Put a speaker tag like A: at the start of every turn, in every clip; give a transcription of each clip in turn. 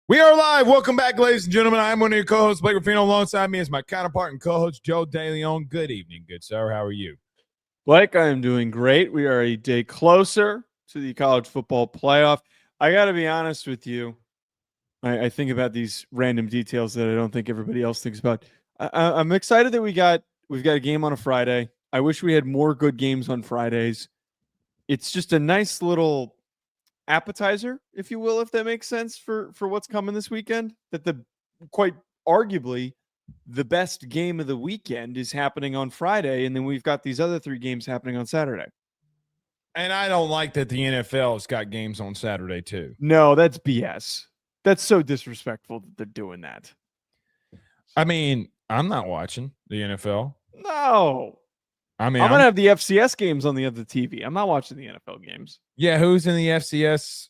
A: We are live. Welcome back, ladies and gentlemen. I'm one of your co-hosts, Blake Ruffino. Alongside me is my counterpart and co-host, Joe DeLeone. Good evening, good sir. How are you?
B: Blake, I am doing great. We are a day closer to the college football playoff. I got to be honest with you. I think about these random details that I don't think everybody else thinks about. I'm excited that we've got a game on a Friday. I wish we had more good games on Fridays. It's just a nice little appetizer, if you will, if that makes sense, for what's coming this weekend. That the quite arguably the best game of the weekend is happening on Friday, and then we've got these other three games happening on Saturday.
A: And I don't like that the NFL's got games on Saturday too.
B: No, that's BS. That's so disrespectful that they're doing that.
A: I mean, I'm not watching the NFL.
B: No.
A: I mean,
B: I'm going to have the FCS games on the other TV. I'm not watching the NFL games.
A: Yeah, who's in the FCS?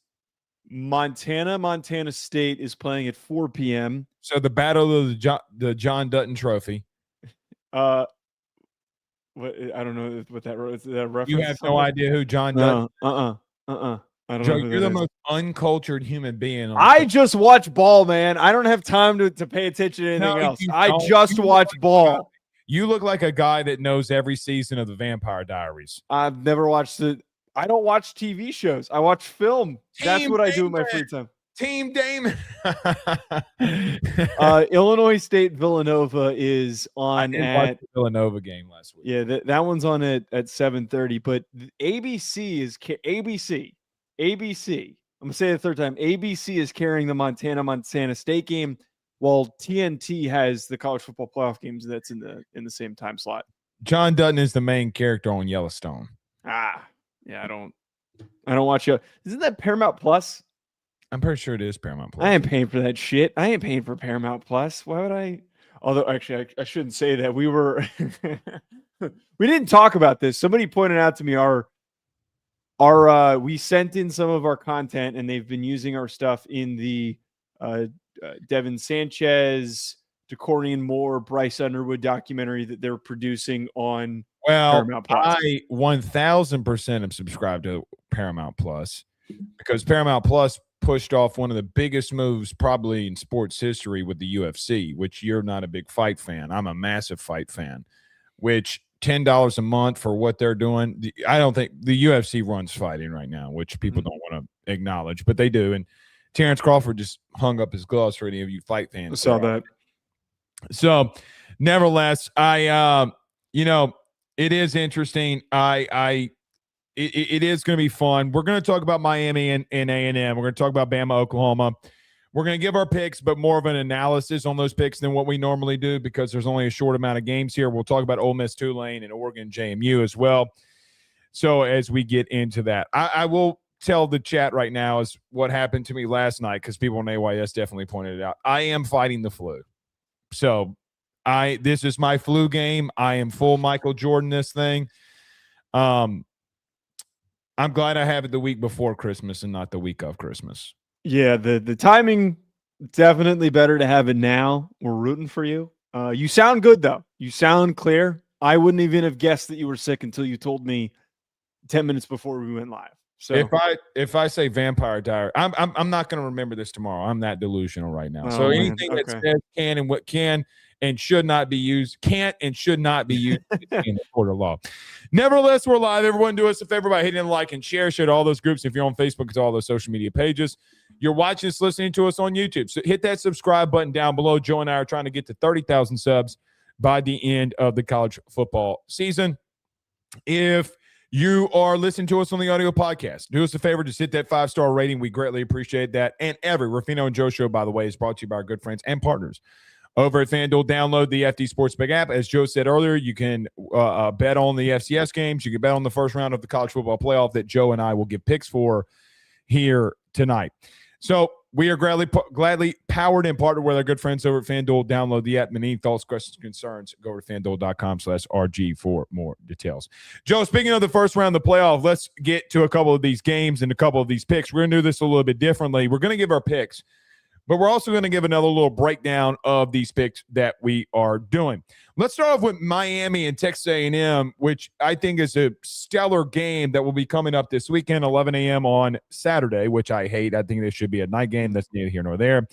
B: Montana State is playing at 4 p.m.
A: So the battle of the John Dutton Trophy.
B: I don't know what that reference.
A: You have no idea who John Dutton?
B: I don't
A: Joe,
B: know.
A: You're the most uncultured human being.
B: I just watch ball, man. I don't have time to pay attention to anything else. I just watch ball.
A: You look like a guy that knows every season of the Vampire Diaries.
B: I've never watched it. I don't watch TV shows. I watch film. That's what I do in my free time.
A: Team Damon.
B: Illinois State Villanova is on at
A: the Villanova game last week.
B: Yeah, that one's on at 7:30. But ABC is ABC. I'm gonna say it the third time. ABC is carrying the Montana State game, while TNT has the college football playoff games. That's in the same time slot.
A: John Dutton is the main character on Yellowstone.
B: Yeah, I don't watch it. Isn't that Paramount Plus?
A: I'm pretty sure it is Paramount Plus.
B: I ain't paying for that shit. I ain't paying for Paramount Plus. Why would I? Although, actually, I shouldn't say that. We didn't talk about this. Somebody pointed out to me we sent in some of our content, and they've been using our stuff in the Devin Sanchez, DeCornian Moore, Bryce Underwood documentary that they're producing on Paramount Plus.
A: I 1,000% am subscribed to Paramount Plus because Paramount Plus pushed off one of the biggest moves probably in sports history with the UFC, which you're not a big fight fan. I'm a massive fight fan, which $10 a month for what they're doing. I don't think the UFC runs fighting right now, which people don't want to acknowledge, but they do. And Terrence Crawford just hung up his gloves for any of you fight fans.
B: I saw that.
A: So nevertheless, it is interesting. It is going to be fun. We're going to talk about Miami and A&M. We're going to talk about Bama, Oklahoma. We're going to give our picks, but more of an analysis on those picks than what we normally do because there's only a short amount of games here. We'll talk about Ole Miss, Tulane, and Oregon, JMU as well. So as we get into that, I will tell the chat right now is what happened to me last night because people on AYS definitely pointed it out. I am fighting the flu. So this is my flu game. I am full Michael Jordan this thing. I'm glad I have it the week before Christmas and not the week of Christmas.
B: Yeah, the timing, definitely better to have it now. We're rooting for you. You sound good, though. You sound clear. I wouldn't even have guessed that you were sick until you told me 10 minutes before we went live. So
A: if I say Vampire Diary, I'm not going to remember this tomorrow. I'm that delusional right now. So anything that says can and what can and should not be used, can't and should not be used in the court of law. Nevertheless, we're live. Everyone do us a favor by hitting like and share to all those groups. If you're on Facebook, it's all those social media pages. You're watching us, listening to us on YouTube. So hit that subscribe button down below. Joe and I are trying to get to 30,000 subs by the end of the college football season. If you are listening to us on the audio podcast, do us a favor, just hit that 5-star rating. We greatly appreciate that. And every Ruffino and Joe show, by the way, is brought to you by our good friends and partners over at FanDuel. Download the FD Sportsbook app. As Joe said earlier, you can bet on the FCS games. You can bet on the first round of the college football playoff that Joe and I will give picks for here tonight. So we are gladly powered and partnered with our good friends over at FanDuel. Download the app. Any thoughts, questions, concerns, go over to FanDuel.com/RG for more details. Joe, speaking of the first round of the playoff, let's get to a couple of these games and a couple of these picks. We're going to do this a little bit differently. We're going to give our picks but we're also going to give another little breakdown of these picks that we are doing. Let's start off with Miami and Texas A&M, which I think is a stellar game that will be coming up this weekend, 11 a.m. on Saturday, which I hate. I think this should be a night game. That's neither here nor there.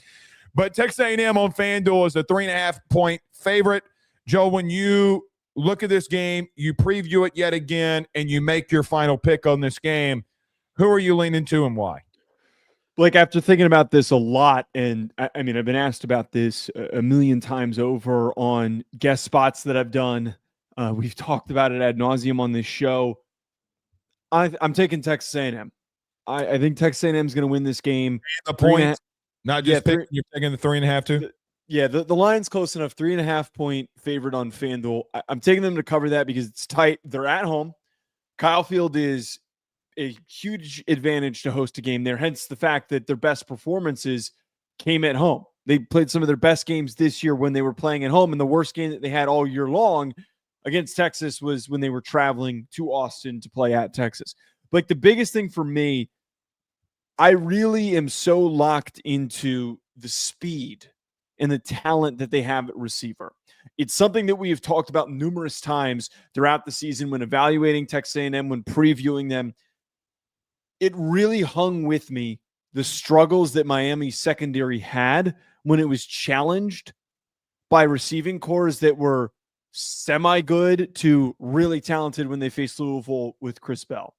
A: But Texas A&M on FanDuel is a 3.5-point favorite. Joe, when you look at this game, you preview it yet again, and you make your final pick on this game, who are you leaning to and why?
B: Blake, after thinking about this a lot, and I mean, I've been asked about this a million times over on guest spots that I've done. We've talked about it ad nauseum on this show. I'm taking Texas A&M. I think Texas A&M is going to win this game.
A: The points, not just picking, you're taking the 3.5 too?
B: Yeah, the line's close enough. 3.5-point favorite on FanDuel. I'm taking them to cover that because it's tight. They're at home. Kyle Field is a huge advantage to host a game there, hence the fact that their best performances came at home. They played some of their best games this year when they were playing at home, and the worst game that they had all year long against Texas was when they were traveling to Austin to play at Texas. But the biggest thing for me, I really am so locked into the speed and the talent that they have at receiver. It's something that we have talked about numerous times throughout the season when evaluating Texas A&M, when previewing them. It really hung with me, the struggles that Miami's secondary had when it was challenged by receiving cores that were semi-good to really talented when they faced Louisville with Chris Bell.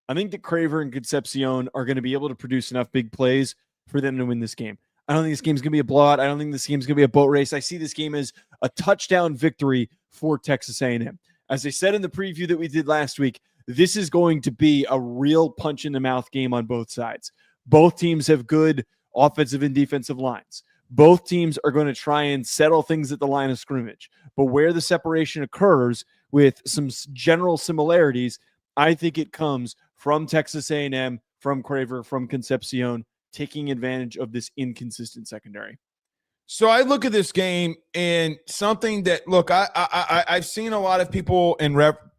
B: I think that Craver and Concepcion are going to be able to produce enough big plays for them to win this game. I don't think this game's going to be a blowout. I don't think this game's going to be a boat race. I see this game as a touchdown victory for Texas A&M. As I said in the preview that we did last week, this is going to be a real punch-in-the-mouth game on both sides. Both teams have good offensive and defensive lines. Both teams are going to try and settle things at the line of scrimmage. But where the separation occurs with some general similarities, I think it comes from Texas A&M, from Craver, from Concepcion, taking advantage of this inconsistent secondary.
A: So I look at this game and something that, look, I've seen a lot of people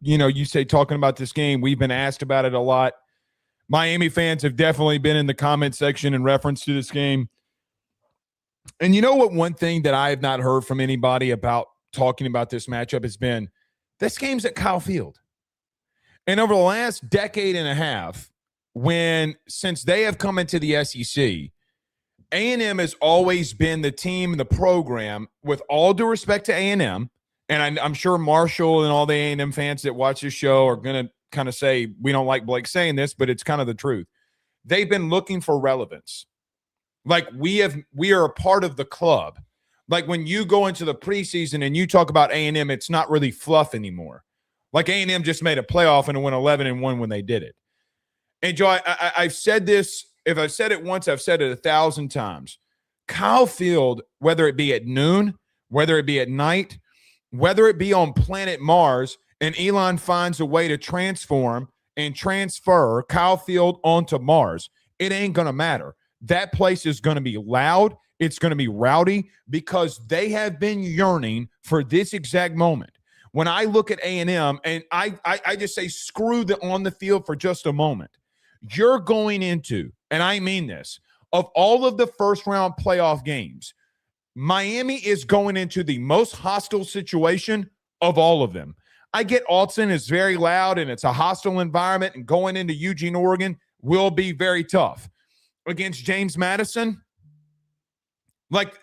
A: you say talking about this game. We've been asked about it a lot. Miami fans have definitely been in the comment section in reference to this game. And you know what? One thing that I have not heard from anybody about talking about this matchup has been this game's at Kyle Field. And over the last decade and a half, since they have come into the SEC, A&M has always been the team, the program, with all due respect to A&M, and I'm sure Marshall and all the A&M fans that watch this show are going to kind of say, we don't like Blake saying this, but it's kind of the truth. They've been looking for relevance. Like we are a part of the club. Like when you go into the preseason and you talk about A&M, it's not really fluff anymore. Like A&M just made a playoff and it went 11-1 when they did it. And Joe, I've said this. If I've said it once, I've said it 1,000 times. Kyle Field, whether it be at noon, whether it be at night, whether it be on planet Mars, and Elon finds a way to transform and transfer Kyle Field onto Mars, it ain't going to matter. That place is going to be loud. It's going to be rowdy because they have been yearning for this exact moment. When I look at A&M, and I just say screw the on the field for just a moment. You're going into, and I mean this, of all of the first-round playoff games, Miami is going into the most hostile situation of all of them. I get Autzen is very loud, and it's a hostile environment, and going into Eugene, Oregon will be very tough. Against James Madison, like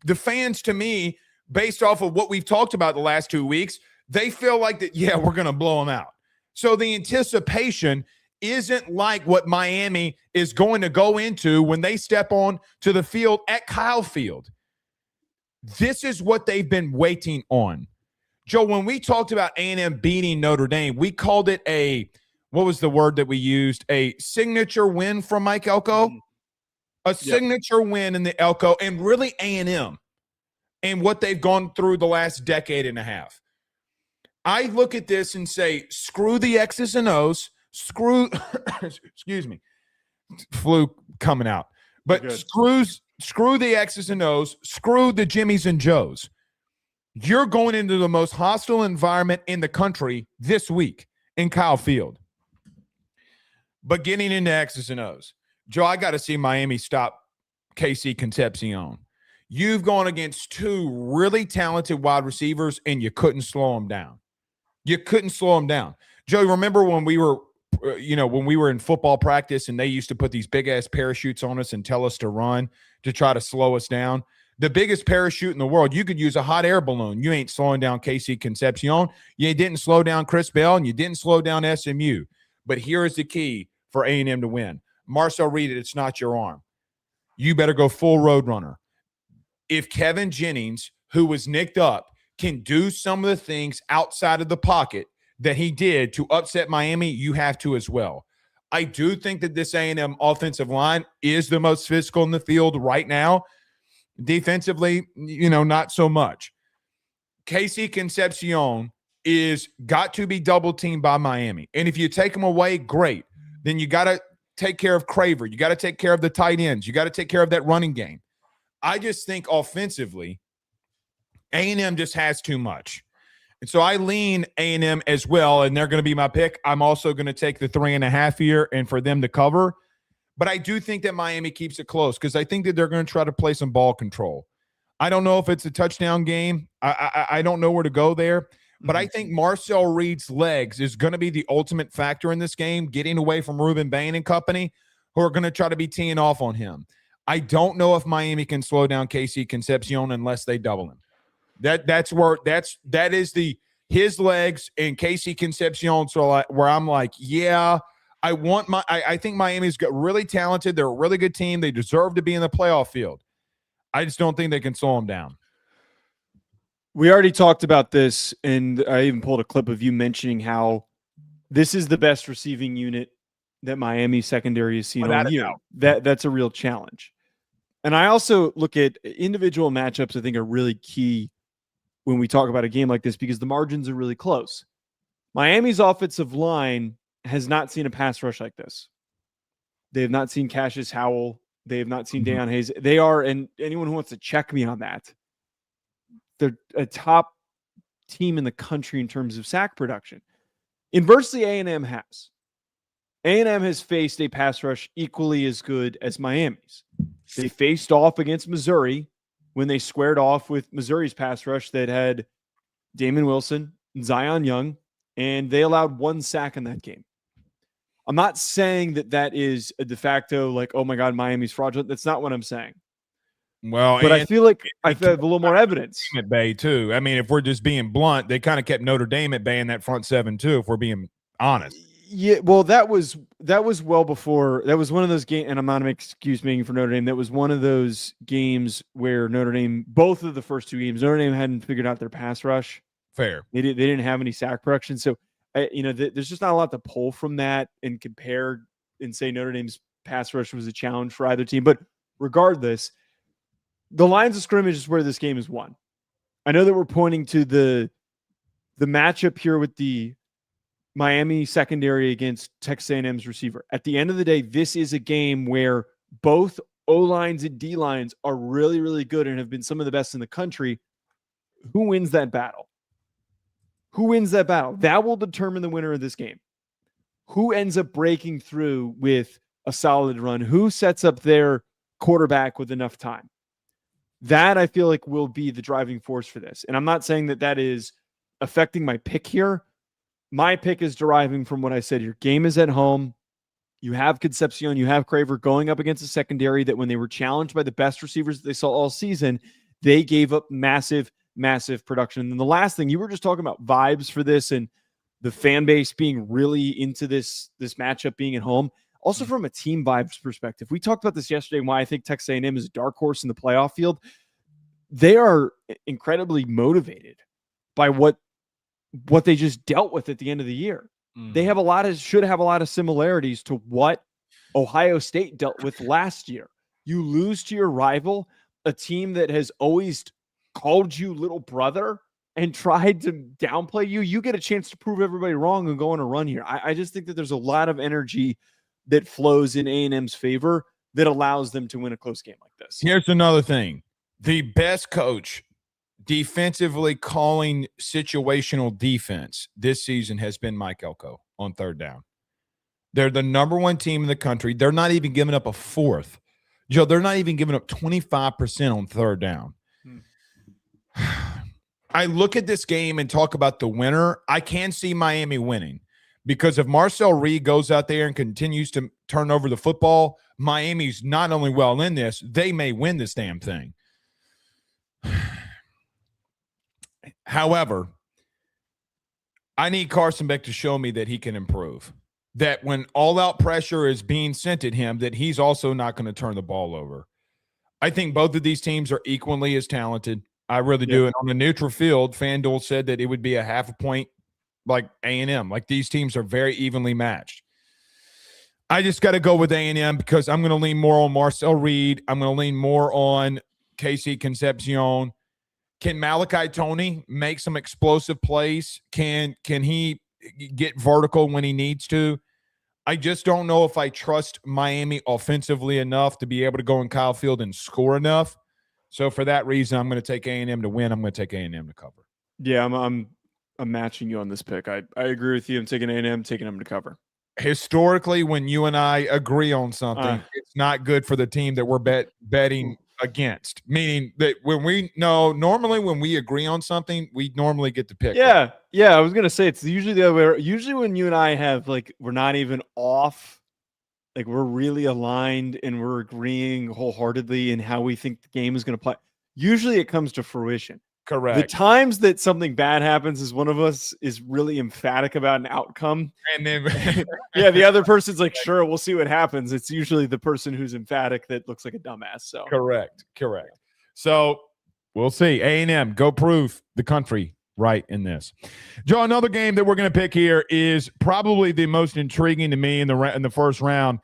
A: the fans to me, based off of what we've talked about the last 2 weeks, they feel like that, yeah, we're going to blow them out. So the anticipation isn't like what Miami is going to go into when they step on to the field at Kyle Field. This is what they've been waiting on. Joe, when we talked about A&M beating Notre Dame, we called it what was the word that we used? A signature win from Mike Elko? A signature win in the Elko, and really A&M and what they've gone through the last decade and a half. I look at this and say, screw the X's and O's, excuse me, flu coming out, but screw the X's and O's, screw the Jimmies and Joes. You're going into the most hostile environment in the country this week in Kyle Field. But getting into X's and O's, Joe, I got to see Miami stop KC Concepcion. You've gone against two really talented wide receivers, and you couldn't slow them down. You couldn't slow them down. Joey, remember when we were, when we were in football practice and they used to put these big-ass parachutes on us and tell us to run to try to slow us down? The biggest parachute in the world, you could use a hot air balloon. You ain't slowing down KC Concepcion. You didn't slow down Chris Bell, and you didn't slow down SMU. But here is the key for A&M to win. Marcel Reed, it's not your arm. You better go full road runner. If Kevin Jennings, who was nicked up, can do some of the things outside of the pocket that he did to upset Miami, you have to as well. I do think that this A&M offensive line is the most physical in the field right now. Defensively, not so much. KC Concepcion is got to be double teamed by Miami. And if you take them away, great. Then you got to take care of Craver. You got to take care of the tight ends. You got to take care of that running game. I just think offensively, A&M just has too much. And so I lean A&M as well, and they're going to be my pick. I'm also going to take the 3.5 here and for them to cover. But I do think that Miami keeps it close because I think that they're going to try to play some ball control. I don't know if it's a touchdown game. I don't know where to go there. But I think Marcel Reed's legs is going to be the ultimate factor in this game, getting away from Ruben Bain and company, who are going to try to be teeing off on him. I don't know if Miami can slow down KC Concepcion unless they double him. That is his legs and KC Concepcion. So where I'm like, yeah, I think Miami's got really talented. They're a really good team. They deserve to be in the playoff field. I just don't think they can slow them down.
B: We already talked about this, and I even pulled a clip of you mentioning how this is the best receiving unit that Miami secondary has seen all year. That's a real challenge. And I also look at individual matchups I think are really key when we talk about a game like this because the margins are really close. Miami's offensive line has not seen a pass rush like this. They have not seen Cassius Howell. They have not seen Deion Hayes. They are, and anyone who wants to check me on that, they're a top team in the country in terms of sack production. Inversely, A&M has. A&M has faced a pass rush equally as good as Miami's. They faced off against Missouri when they squared off with Missouri's pass rush that had Damon Wilson, Zion Young, and they allowed 1 sack in that game. I'm not saying that is a de facto, like, oh my God, Miami's fraudulent. That's not what I'm saying.
A: Well,
B: but I feel like I have a little more evidence.
A: At bay too. I mean, if we're just being blunt, they kind of kept Notre Dame at bay in that front seven too. If we're being honest.
B: Yeah, well, that was well before. That was one of those games, and I'm not an excuse making for Notre Dame. That was one of those games where Notre Dame, both of the first 2 games, Notre Dame hadn't figured out their pass rush.
A: Fair.
B: They didn't have any sack production, so there's just not a lot to pull from that and compare and say Notre Dame's pass rush was a challenge for either team. But regardless, the lines of scrimmage is where this game is won. I know that we're pointing to the matchup here with the Miami secondary against Texas A&M's receiver. At the end of the day, this is a game where both O-lines and D-lines are really, really good and have been some of the best in the country. Who wins that battle? Who wins that battle? That will determine the winner of this game. Who ends up breaking through with a solid run? Who sets up their quarterback with enough time? That, I feel like, will be the driving force for this. And I'm not saying that is affecting my pick here. My pick is deriving from what I said. Your game is at home. You have Concepcion. You have Craver going up against a secondary that when they were challenged by the best receivers that they saw all season, they gave up massive production. And then the last thing, you were just talking about vibes for this and the fan base being really into this matchup being at home. Also from a team vibes perspective, we talked about this yesterday, why I think Texas A&M is a dark horse in the playoff field. They are incredibly motivated by what they just dealt with at the end of the year. They have should have a lot of similarities to what Ohio State dealt with last year. You lose to your rival, a team that has always called you little brother and tried to downplay you. You get a chance to prove everybody wrong and go on a run here. I just think that there's a lot of energy that flows in A&M's favor that allows them to win a close game like this.
A: Here's another thing. The best coach defensively calling situational defense this season has been Mike Elko on 3rd down. They're the number 1 team in the country. They're not even giving up a fourth. Joe, they're not even giving up 25% on third down. I look at this game and talk about the winner. I can see Miami winning because if Marcel Reed goes out there and continues to turn over the football, Miami's not only well in this, they may win this damn thing. However, I need Carson Beck to show me that he can improve. That when all-out pressure is being sent at him, that he's also not going to turn the ball over. I think both of these teams are equally as talented. I really do. And on the neutral field, FanDuel said that it would be a half a point like A&M. Like these teams are very evenly matched. I just got to go with A&M because I'm going to lean more on Marcel Reed. I'm going to lean more on Casey Concepcion. Can Malachi Toney make some explosive plays? Can he get vertical when he needs to? I just don't know if I trust Miami offensively enough to be able to go in Kyle Field and score enough. So for that reason, I'm going to take A&M to win. I'm going to take A&M to cover.
B: Yeah, I'm matching you on this pick. I agree with you. I'm taking A&M, taking them to cover.
A: Historically, when you and I agree on something, it's not good for the team that we're betting against. Meaning that normally when we agree on something, we normally get to pick.
B: Yeah, right? Yeah. I was gonna say it's usually the other way. Usually when you and I have we're not even off, we're really aligned and we're agreeing wholeheartedly in how we think the game is gonna play. Usually it comes to fruition.
A: Correct.
B: The times that something bad happens is one of us is really emphatic about an outcome.
A: And then
B: the other person's like, sure, we'll see what happens. It's usually the person who's emphatic that looks like a dumbass. So
A: correct. So we'll see. A&M, go prove the country right in this. Joe, another game that we're going to pick here is probably the most intriguing to me in the first round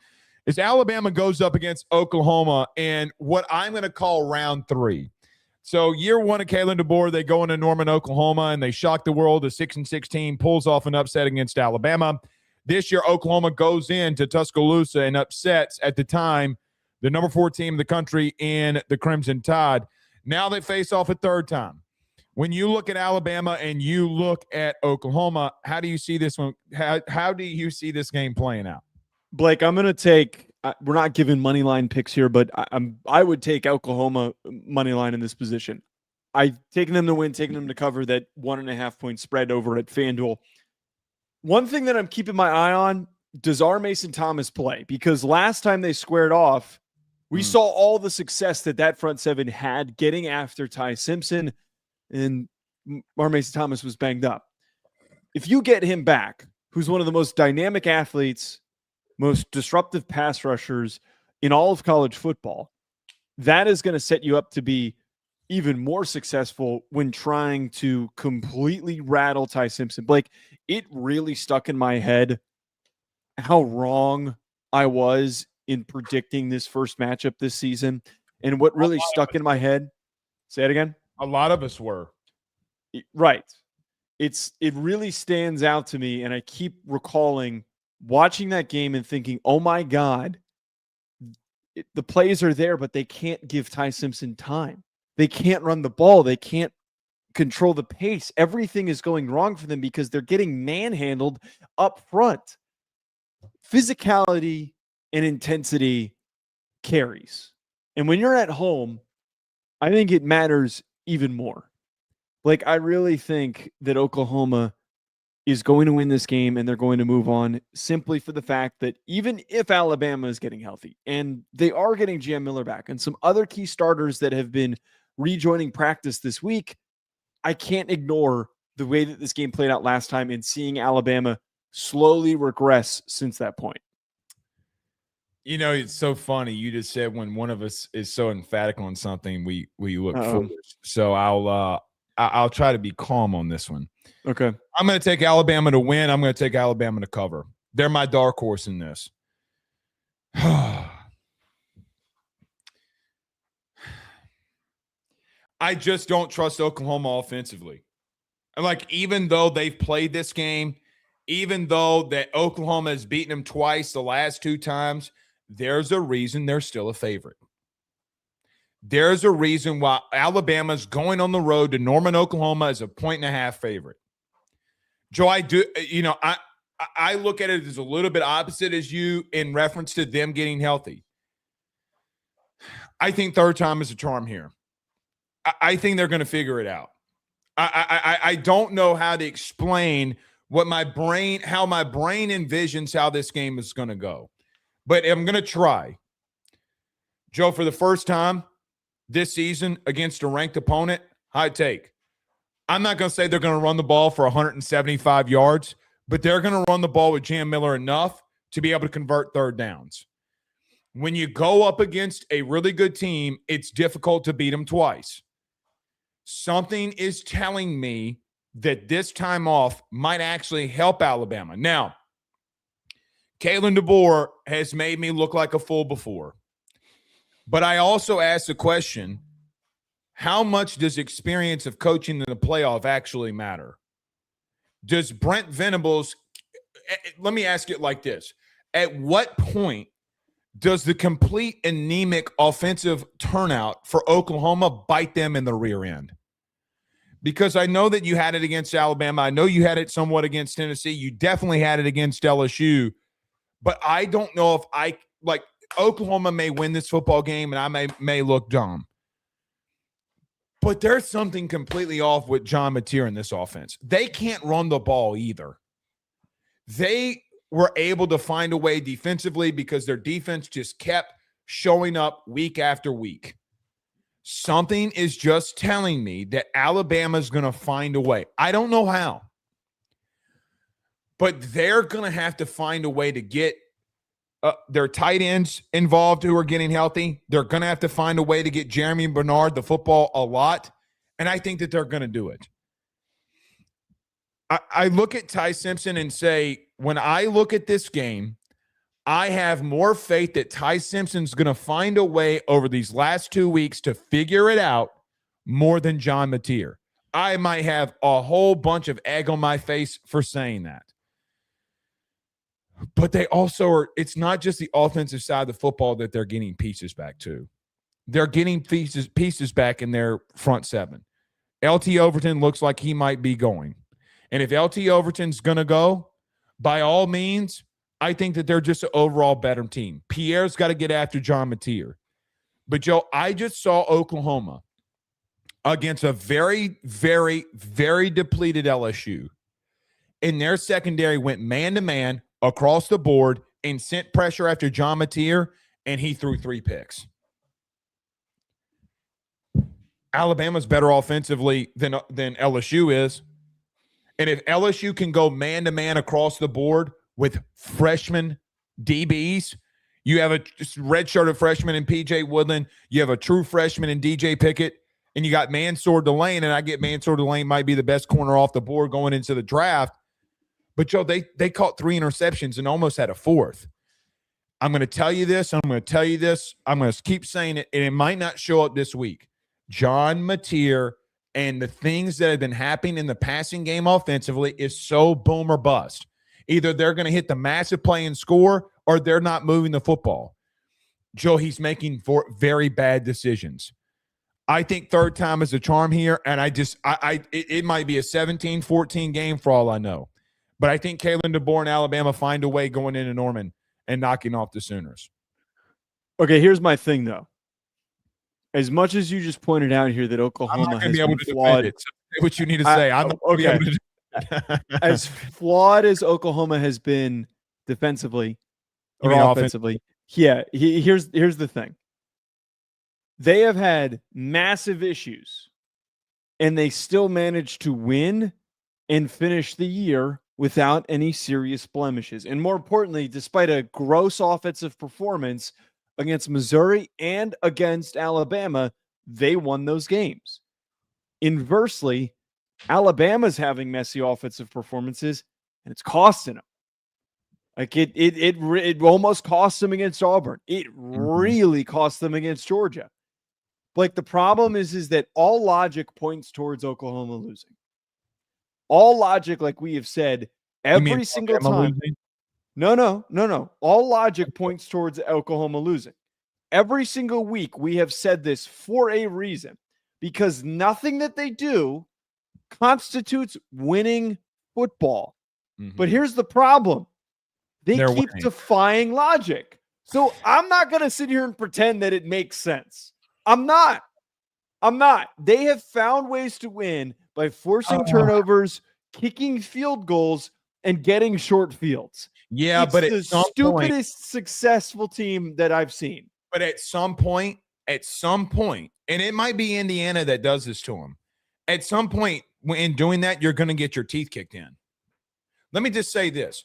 A: is Alabama goes up against Oklahoma in what I'm going to call round 3. So year 1 of Kalen DeBoer, they go into Norman, Oklahoma, and they shock the world. A 6-6 team pulls off an upset against Alabama. This year, Oklahoma goes into Tuscaloosa and upsets, at the time, the number 4 team in the country in the Crimson Tide. Now they face off a third time. When you look at Alabama and you look at Oklahoma, how do you see this one? How do you see this game playing out?
B: Blake, I'm going to take we're not giving money line picks here, but I would take Oklahoma money line in this position. I've taken them to win, taking them to cover that 1.5 point spread over at FanDuel. One thing that I'm keeping my eye on, does R. Mason Thomas play? Because last time they squared off, we saw all the success that front seven had getting after Ty Simpson, and R. Mason Thomas was banged up. If you get him back, who's one of the most dynamic athletes, most disruptive pass rushers in all of college football, that is going to set you up to be even more successful when trying to completely rattle Ty Simpson. Blake, it really stuck in my head how wrong I was in predicting this first matchup this season. And what really stuck in my head, say it again.
A: A lot of us were.
B: Right. It really stands out to me. And I keep recalling watching that game and thinking, oh my God, the plays are there, but they can't give Ty Simpson time. They can't run the ball. They can't control the pace. Everything is going wrong for them because they're getting manhandled up front. Physicality and intensity carries. And when you're at home, I think it matters even more. I really think that Oklahoma is going to win this game and they're going to move on simply for the fact that even if Alabama is getting healthy and they are getting GM Miller back and some other key starters that have been rejoining practice this week, I can't ignore the way that this game played out last time and seeing Alabama slowly regress since that point.
A: You know, it's so funny. You just said when one of us is so emphatic on something, we look foolish. So I'll try to be calm on this one.
B: Okay.
A: I'm going to take Alabama to win. I'm going to take Alabama to cover. They're my dark horse in this. I just don't trust Oklahoma offensively. Even though they've played this game, even though that Oklahoma has beaten them twice the last 2 times, there's a reason they're still a favorite. There's a reason why Alabama's going on the road to Norman, Oklahoma as a 1.5 favorite. Joe, I look at it as a little bit opposite as you in reference to them getting healthy. I think third time is a charm here. I think they're going to figure it out. I don't know how to explain how my brain envisions how this game is going to go, but I'm going to try. Joe, for the first time this season against a ranked opponent, high take. I'm not going to say they're going to run the ball for 175 yards, but they're going to run the ball with Jam Miller enough to be able to convert third downs. When you go up against a really good team, it's difficult to beat them twice. Something is telling me that this time off might actually help Alabama. Now, Kalen DeBoer has made me look like a fool before. But I also asked the question, how much does experience of coaching in the playoff actually matter? Does Brent Venables – let me ask it like this. At what point does the complete anemic offensive turnout for Oklahoma bite them in the rear end? Because I know that you had it against Alabama. I know you had it somewhat against Tennessee. You definitely had it against LSU. But I don't know if Oklahoma may win this football game and I may look dumb. But there's something completely off with John Mateer in this offense. They can't run the ball either. They were able to find a way defensively because their defense just kept showing up week after week. Something is just telling me that Alabama's going to find a way. I don't know how. But they're going to have to find a way to get their tight ends involved who are getting healthy. They're going to have to find a way to get Jeremy Bernard the football a lot. And I think that they're going to do it. I look at Ty Simpson and say, when I look at this game, I have more faith that Ty Simpson's going to find a way over these last 2 weeks to figure it out more than John Mateer. I might have a whole bunch of egg on my face for saying that. But they also are – it's not just the offensive side of the football that they're getting pieces back to. They're getting pieces back in their front seven. LT Overton looks like he might be going. And if LT Overton's going to go, by all means, I think that they're just an overall better team. Pierre's got to get after John Mateer. But, Joe, I just saw Oklahoma against a very, very, very depleted LSU. And their secondary went man-to-man across the board and sent pressure after John Mateer, and he threw 3 picks. Alabama's better offensively than LSU is. And if LSU can go man-to-man across the board with freshman DBs, you have a redshirted freshman in P.J. Woodland, you have a true freshman in D.J. Pickett, and you got Mansour DeLeone, and I get Mansour DeLeone might be the best corner off the board going into the draft. But, Joe, they caught 3 interceptions and almost had a 4th. I'm going to tell you this. I'm going to tell you this. I'm going to keep saying it, and it might not show up this week. John Mateer and the things that have been happening in the passing game offensively is so boom or bust. Either they're going to hit the massive play and score, or they're not moving the football. Joe, he's making very bad decisions. I think third time is a charm here, and it might be a 17-14 game for all I know. But I think Kalen DeBoer and Alabama find a way going into Norman and knocking off the Sooners.
B: Okay, here's my thing, though. As much as you just pointed out here that Oklahoma has been flawed.
A: It, so say what you need to say. I'm not going to be able to do it.
B: As flawed as Oklahoma has been defensively or offensively, here's the thing. They have had massive issues, and they still managed to win and finish the year without any serious blemishes. And more importantly, despite a gross offensive performance against Missouri and against Alabama, they won those games. Inversely, Alabama's having messy offensive performances, and it's costing them. Like it almost cost them against Auburn. It really cost them against Georgia. Like the problem is that all logic points towards Oklahoma losing. All logic, like we have said, every single time. Losing? No. All logic points towards Oklahoma losing. Every single week we have said this for a reason, because nothing that they do constitutes winning football. Mm-hmm. But here's the problem. They keep defying logic. So I'm not going to sit here and pretend that it makes sense. I'm not. They have found ways to win by forcing turnovers, kicking field goals, and getting short fields.
A: Yeah,
B: it's
A: but at
B: the
A: some point,
B: stupidest successful team that I've seen.
A: But at some point, and it might be Indiana that does this to them. At some point, in doing that, you're going to get your teeth kicked in. Let me just say this.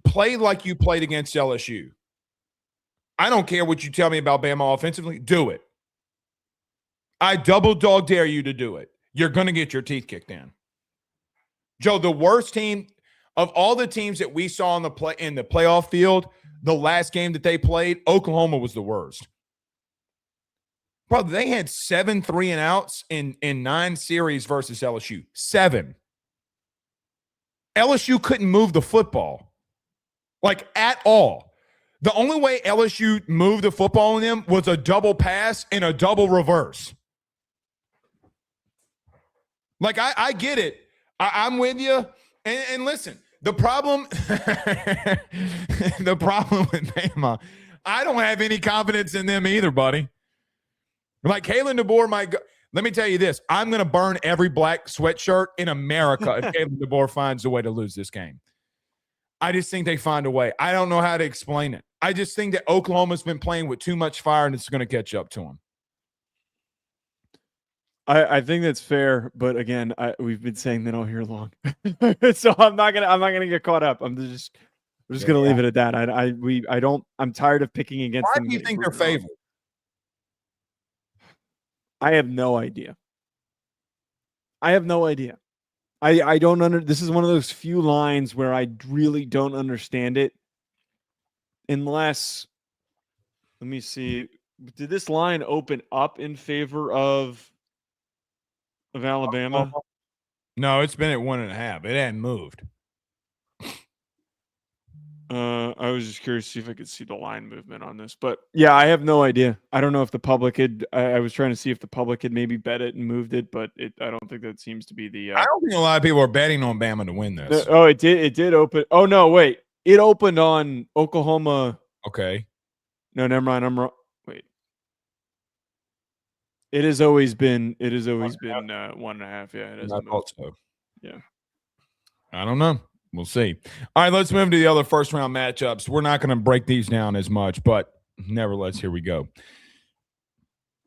A: Play like you played against LSU. I don't care what you tell me about Bama offensively. Do it. I double dog dare you to do it. You're going to get your teeth kicked in. Joe, the worst team of all the teams that we saw in the playoff field, the last game that they played, Oklahoma was the worst. Bro, they had 7 3-and-outs in 9 series versus LSU. 7. LSU couldn't move the football, like at all. The only way LSU moved the football in them was a double pass and a double reverse. Like, I get it. I'm with you. And listen, the problem with Bama, I don't have any confidence in them either, buddy. Like, Kalen DeBoer might go. Let me tell you this. I'm going to burn every black sweatshirt in America if Kalen DeBoer finds a way to lose this game. I just think they find a way. I don't know how to explain it. I just think that Oklahoma's been playing with too much fire, and it's going to catch up to them.
B: I think that's fair, but again, we've been saying that all year long, so I'm not gonna get caught up. I'm just gonna leave it at that. I'm tired of picking against them.
A: Why do you think they're favored?
B: I have no idea. I don't this is one of those few lines where I really don't understand it. Unless, let me see, did this line open up in favor of Alabama?
A: No, it's been at 1.5. It hadn't moved.
B: I was just curious to see if I could see the line movement on this, but yeah, I have no idea. I don't know if the public had. I was trying to see if the public had maybe bet it and moved it, but I don't think that seems to be the.
A: I don't think a lot of people are betting on Bama to win this.
B: It did open. Oh no, wait, it opened on Oklahoma.
A: Okay.
B: No, never mind. I'm wrong. Wait. It has always been 1.5. Yeah, it has.
A: I thought so.
B: Yeah.
A: I don't know. We'll see. All right, let's move to the other first-round matchups. We're not going to break these down as much, but nevertheless, here we go.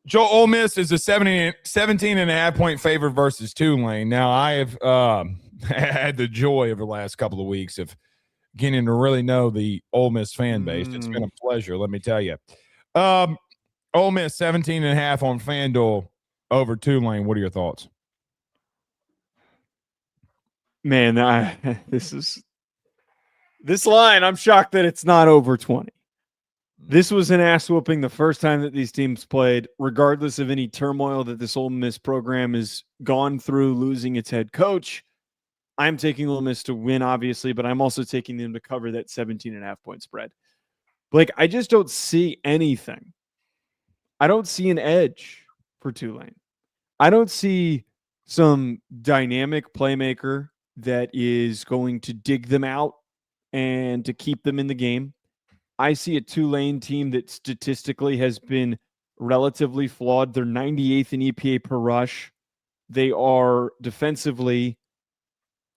A: Joe, Ole Miss is a 17.5-point favorite versus Tulane. Now, I have had the joy over the last couple of weeks of getting to really know the Ole Miss fan base. It's been a pleasure, let me tell you. Ole Miss 17.5 on FanDuel over Tulane. What are your thoughts?
B: Man, this line, I'm shocked that it's not over 20. This was an ass whooping the first time that these teams played, regardless of any turmoil that this Ole Miss program has gone through, losing its head coach. I'm taking Ole Miss to win, obviously, but I'm also taking them to cover that 17.5-point spread. Like, I just don't see anything. I don't see an edge for Tulane. I don't see some dynamic playmaker that is going to dig them out and to keep them in the game. I see a Tulane team that statistically has been relatively flawed. They're 98th in EPA per rush. They are defensively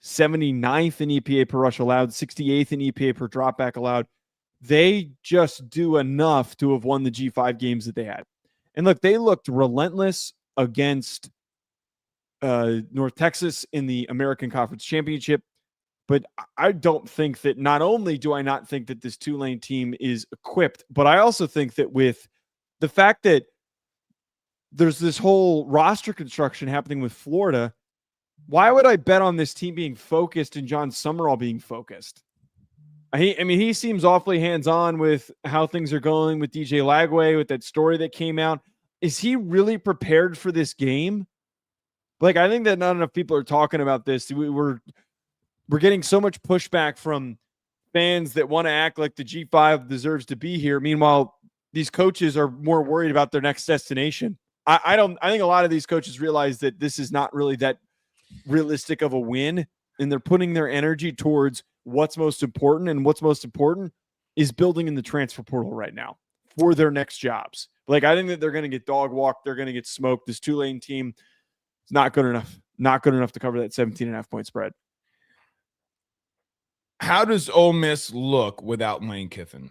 B: 79th in EPA per rush allowed, 68th in EPA per dropback allowed. They just do enough to have won the G5 games that they had. And look, they looked relentless against North Texas in the American Conference Championship. But I don't think that, not only do I not think that this Tulane team is equipped, but I also think that with the fact that there's this whole roster construction happening with Florida, why would I bet on this team being focused and John Summerall being focused? I mean, he seems awfully hands-on with how things are going with DJ Lagway, with that story that came out. Is he really prepared for this game? Like, I think that not enough people are talking about this. We're getting so much pushback from fans that want to act like the G5 deserves to be here. Meanwhile, these coaches are more worried about their next destination. I think a lot of these coaches realize that this is not really that realistic of a win, and they're putting their energy towards what's most important. And what's most important is building in the transfer portal right now for their next jobs. Like, I think that they're going to get dog walked. They're going to get smoked. This Tulane team is not good enough. Not good enough to cover that 17.5-point spread.
A: How does Ole Miss look without Lane Kiffin?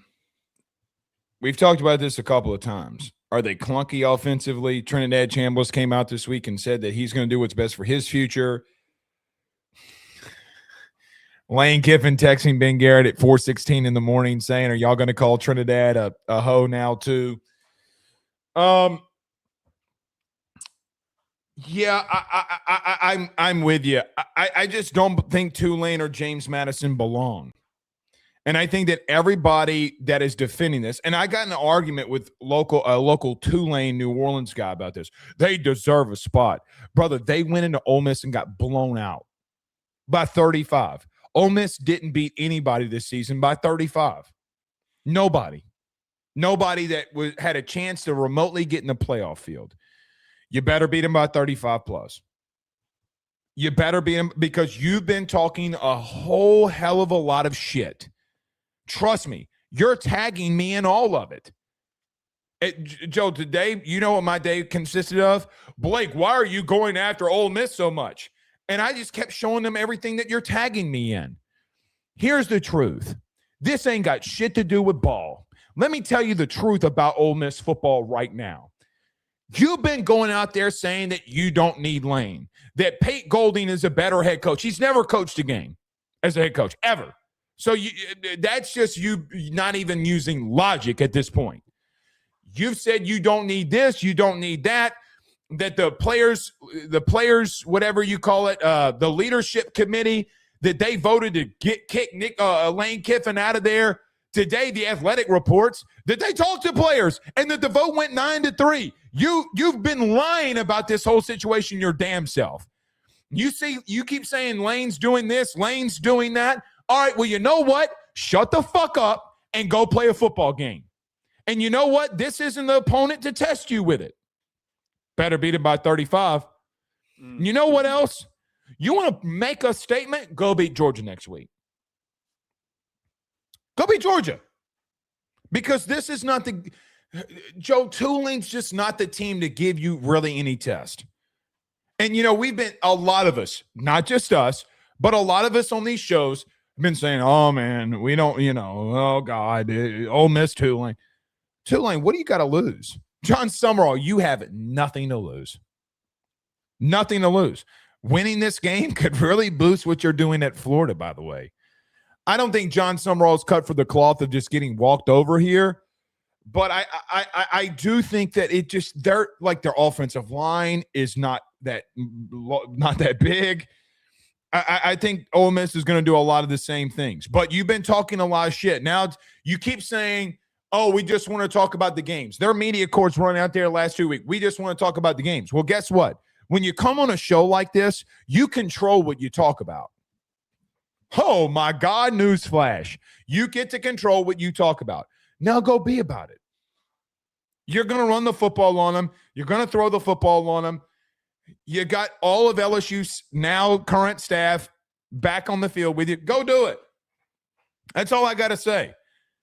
A: We've talked about this a couple of times. Are they clunky offensively? Trinidad Chambliss came out this week and said that he's going to do what's best for his future. Lane Kiffin texting Ben Garrett at 4:16 in the morning saying, are y'all going to call Trinidad a hoe now too? Yeah, I'm with you. I just don't think Tulane or James Madison belong. And I think that everybody that is defending this, and I got in an argument with local Tulane, New Orleans guy about this. They deserve a spot. Brother, they went into Ole Miss and got blown out by 35. Ole Miss didn't beat anybody this season by 35. Nobody that had a chance to remotely get in the playoff field. You better beat them by 35 plus. You better beat them because you've been talking a whole hell of a lot of shit. Trust me, you're tagging me in all of it. Joe, today, you know what my day consisted of? Blake, why are you going after Ole Miss so much? And I just kept showing them everything that you're tagging me in. Here's the truth. This ain't got shit to do with ball. Let me tell you the truth about Ole Miss football right now. You've been going out there saying that you don't need Lane, that Pate Golding is a better head coach. He's never coached a game as a head coach, ever. So that's just you not even using logic at this point. You've said you don't need this, you don't need that, that the players, whatever you call it, the leadership committee, that they voted to kick Lane Kiffin out of there. Today, the Athletic reports that they talked to players and that the vote went 9-3. You've been lying about this whole situation your damn self. You keep saying Lane's doing this, Lane's doing that. All right, well, you know what? Shut the fuck up and go play a football game. And you know what? This isn't the opponent to test you with it. Better beat it by 35. You know what else? You want to make a statement? Go beat Georgia next week. Go beat Georgia. Because this is not the – Joe, Tulane's just not the team to give you really any test. And, you know, we've been – a lot of us, not just us, but a lot of us on these shows – been saying, oh, man, we don't, oh, God, Ole Miss Tulane. Tulane, what do you got to lose? John Summerall, you have nothing to lose. Nothing to lose. Winning this game could really boost what you're doing at Florida, by the way. I don't think John Summerall's cut for the cloth of just getting walked over here, but I do think that it just, their offensive line is not that big. I think Ole Miss is going to do a lot of the same things. But you've been talking a lot of shit. Now you keep saying, oh, we just want to talk about the games. Their media corps running out there last 2 weeks. We just want to talk about the games. Well, guess what? When you come on a show like this, you control what you talk about. Oh, my God, newsflash. You get to control what you talk about. Now go be about it. You're going to run the football on them. You're going to throw the football on them. You got all of LSU's now current staff back on the field with you. Go do it. That's all I got to say.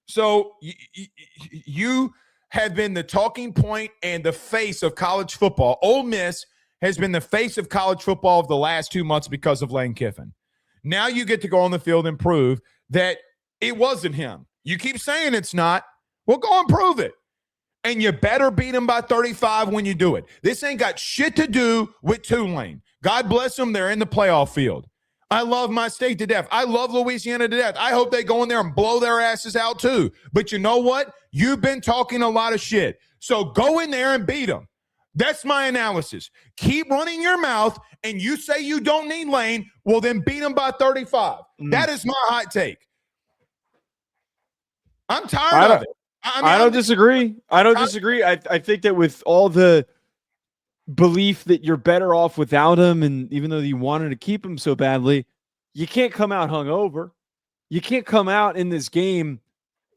A: So you have been the talking point and the face of college football. Ole Miss has been the face of college football of the last 2 months because of Lane Kiffin. Now you get to go on the field and prove that it wasn't him. You keep saying it's not. Well, go and prove it. And you better beat them by 35 when you do it. This ain't got shit to do with Tulane. God bless them. They're in the playoff field. I love my state to death. I love Louisiana to death. I hope they go in there and blow their asses out too. But you know what? You've been talking a lot of shit. So go in there and beat them. That's my analysis. Keep running your mouth, and you say you don't need Lane, well, then beat them by 35. That is my hot take. I'm tired of it.
B: I don't disagree. I don't disagree. I think that with all the belief that you're better off without him, and even though you wanted to keep him so badly, you can't come out hungover. You can't come out in this game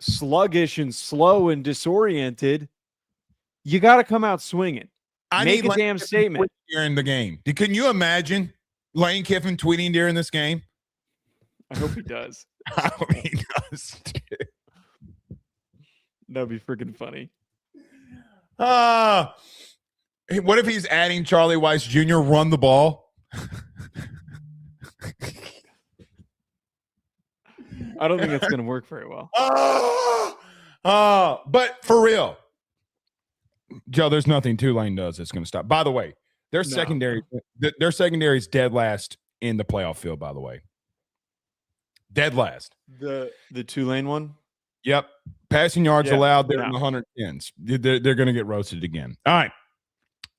B: sluggish and slow and disoriented. You got to come out swinging. Make a damn statement
A: during the game. Can you imagine Lane Kiffin tweeting during this game?
B: I hope he does.
A: I hope he does.
B: That'd be freaking funny.
A: What if he's adding Charlie Weiss Jr. run the ball?
B: I don't think that's going to work very well.
A: But for real, Joe, there's nothing Tulane does that's going to stop. By the way, their secondary is dead last in the playoff field, by the way. Dead last.
B: The Tulane one?
A: Yep. Passing yards allowed, they're in the 110s. They're going to get roasted again. All right.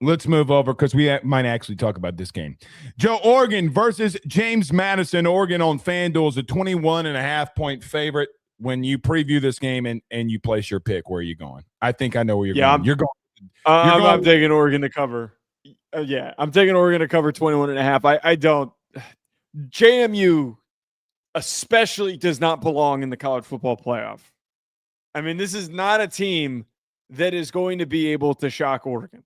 A: Let's move over because we might actually talk about this game. Joe, Oregon versus James Madison. Oregon on FanDuel is a 21.5-point favorite. When you preview this game and you place your pick, where are you going? I think I know where you're going. You're going.
B: I'm taking Oregon to cover. I'm taking Oregon to cover 21.5. I don't. JMU especially does not belong in the college football playoff. I mean, this is not a team that is going to be able to shock Oregon.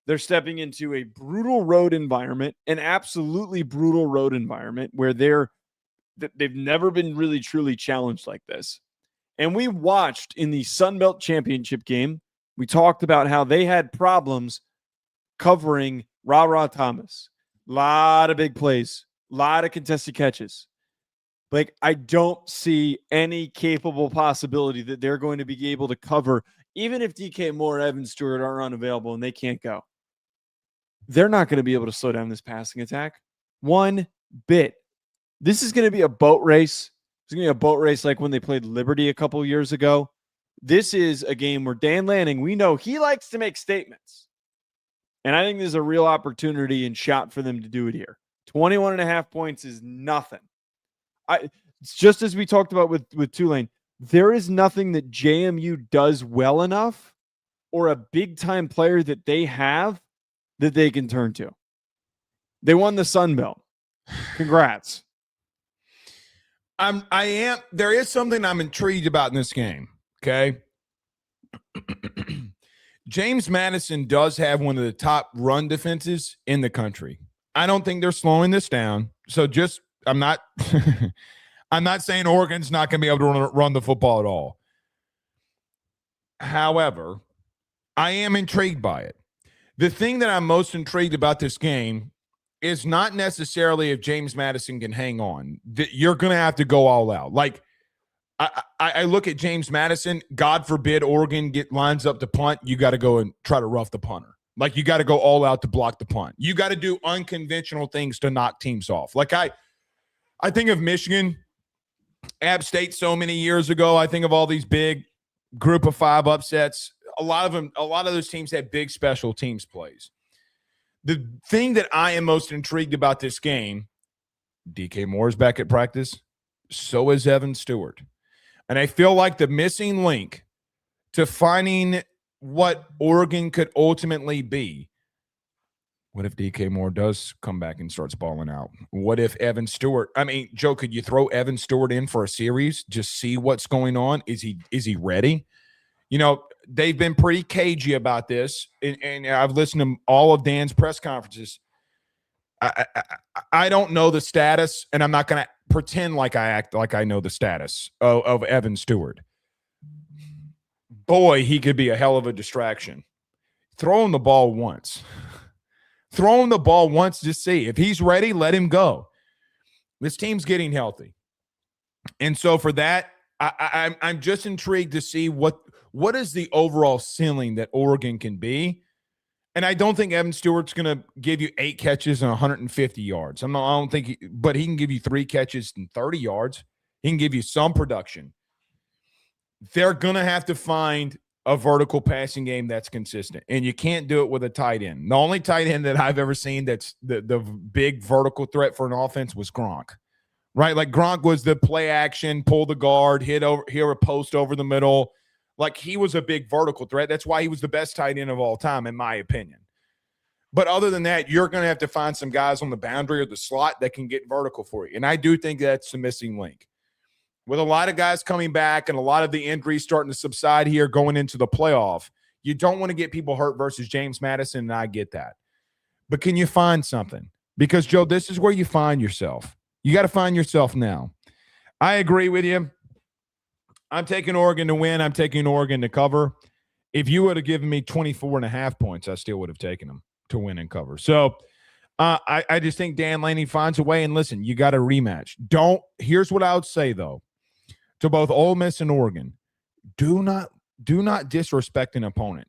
B: They're stepping into a brutal road environment, an absolutely brutal road environment where they've never been really truly challenged like this. And we watched in the Sun Belt Championship game, we talked about how they had problems covering Ra Thomas. A lot of big plays, a lot of contested catches. Like, I don't see any capable possibility that they're going to be able to cover, even if DK Moore and Evan Stewart are unavailable and they can't go. They're not going to be able to slow down this passing attack one bit. This is going to be a boat race. It's going to be a boat race like when they played Liberty a couple years ago. This is a game where Dan Lanning, we know he likes to make statements. And I think there's a real opportunity and shot for them to do it here. 21.5 points is nothing. Just as we talked about with Tulane, there is nothing that JMU does well enough or a big-time player that they have that they can turn to. They won the Sun Belt. Congrats.
A: There is something I'm intrigued about in this game. Okay. James Madison does have one of the top run defenses in the country. I don't think they're slowing this down. So I'm not saying Oregon's not going to be able to run the football at all. However, I am intrigued by it. The thing that I'm most intrigued about this game is not necessarily if James Madison can hang on. You're going to have to go all out. Like, I look at James Madison, God forbid Oregon lines up to punt, you got to go and try to rough the punter. Like, you got to go all out to block the punt. You got to do unconventional things to knock teams off. Like, I think of Michigan, App State so many years ago. I think of all these big group of 5 upsets. A lot of those teams had big special teams plays. The thing that I am most intrigued about this game, DK Moore is back at practice. So is Evan Stewart. And I feel like the missing link to finding what Oregon could ultimately be. What if DK Moore does come back and starts balling out? What if Evan Stewart? I mean, Joe, could you throw Evan Stewart in for a series? Just see what's going on. Is he ready? You know, they've been pretty cagey about this, and I've listened to all of Dan's press conferences. I don't know the status, and I'm not going to pretend like I act like I know the status of Evan Stewart. Boy, he could be a hell of a distraction. Throw him the ball once. Throw him the ball once to see. If he's ready, let him go. This team's getting healthy. And so for that, I'm just intrigued to see what is the overall ceiling that Oregon can be. And I don't think Evan Stewart's going to give you 8 catches and 150 yards. I don't think but he can give you 3 catches and 30 yards. He can give you some production. They're going to have to find a vertical passing game that's consistent. And you can't do it with a tight end. The only tight end that I've ever seen that's the big vertical threat for an offense was Gronk. Right? Like Gronk was the play action, pull the guard, hit a post over the middle. Like, he was a big vertical threat. That's why he was the best tight end of all time, in my opinion. But other than that, you're going to have to find some guys on the boundary or the slot that can get vertical for you. And I do think that's the missing link. With a lot of guys coming back and a lot of the injuries starting to subside here going into the playoff, you don't want to get people hurt versus James Madison, and I get that. But can you find something? Because, Joe, this is where you find yourself. You got to find yourself now. I agree with you. I'm taking Oregon to win. I'm taking Oregon to cover. If you would have given me 24.5 points, I still would have taken them to win and cover. So I just think Dan Lanning finds a way. And listen, you got a rematch. Here's what I would say, though, to both Ole Miss and Oregon. Do not disrespect an opponent.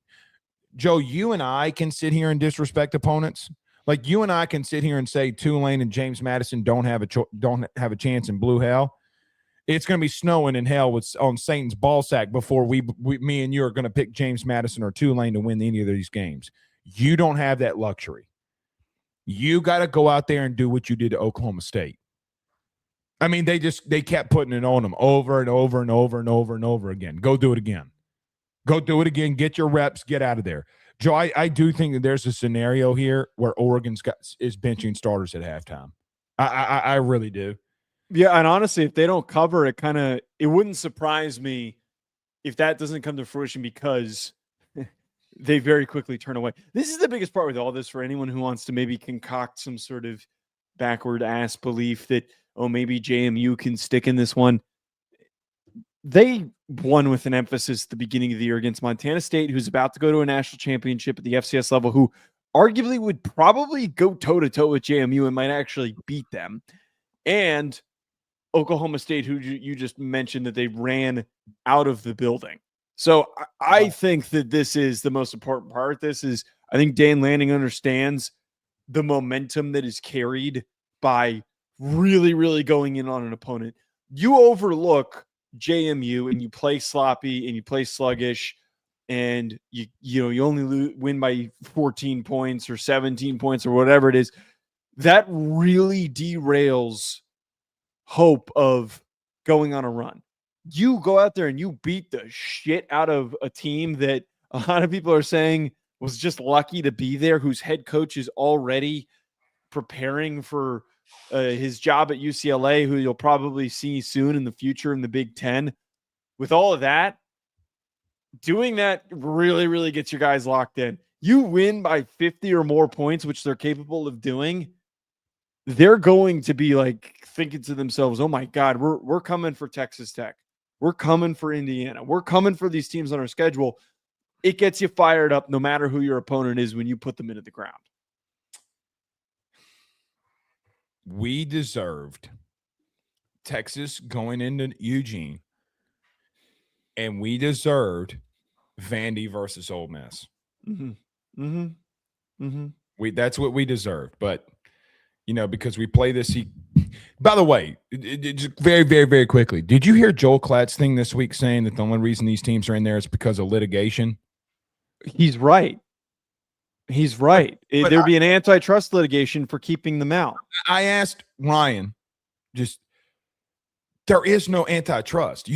A: Joe, you and I can sit here and disrespect opponents. Like you and I can sit here and say Tulane and James Madison don't have a chance in blue hell. It's going to be snowing in hell on Satan's ball sack before me and you are going to pick James Madison or Tulane to win any of these games. You don't have that luxury. You got to go out there and do what you did to Oklahoma State. I mean, they kept putting it on them over and over and over and over and over again. Go do it again. Go do it again. Get your reps. Get out of there. Joe, I do think that there's a scenario here where Oregon is benching starters at halftime. I really do.
B: Yeah, and honestly, if they don't cover it, it wouldn't surprise me if that doesn't come to fruition because they very quickly turn away. This is the biggest part with all this for anyone who wants to maybe concoct some sort of backward ass belief that, oh, maybe JMU can stick in this one. They won with an emphasis at the beginning of the year against Montana State, who's about to go to a national championship at the FCS level, who arguably would probably go toe-to-toe with JMU and might actually beat them. And Oklahoma State, who you just mentioned that they ran out of the building. So I think that this is the most important part. I think Dan Lanning understands the momentum that is carried by really, really going in on an opponent. You overlook JMU and you play sloppy and you play sluggish and you only win by 14 points or 17 points or whatever it is. That really derails hope of going on a run. You go out there and you beat the shit out of a team that a lot of people are saying was just lucky to be there, whose head coach is already preparing for his job at UCLA, who you'll probably see soon in the future in the Big Ten. With all of that, doing that really, really gets your guys locked in. You win by 50 or more points, which they're capable of doing. They're going to be like thinking to themselves, oh my God, we're coming for Texas Tech. We're coming for Indiana. We're coming for these teams on our schedule. It gets you fired up no matter who your opponent is when you put them into the ground.
A: We deserved Texas going into Eugene, and we deserved Vandy versus Ole Miss. That's what we deserved, but because we play this. By the way, just very, very, very quickly, did you hear Joel Klatt's thing this week saying that the only reason these teams are in there is because of litigation?
B: He's right. There'd be an antitrust litigation for keeping them out.
A: I asked Ryan, there is no antitrust. There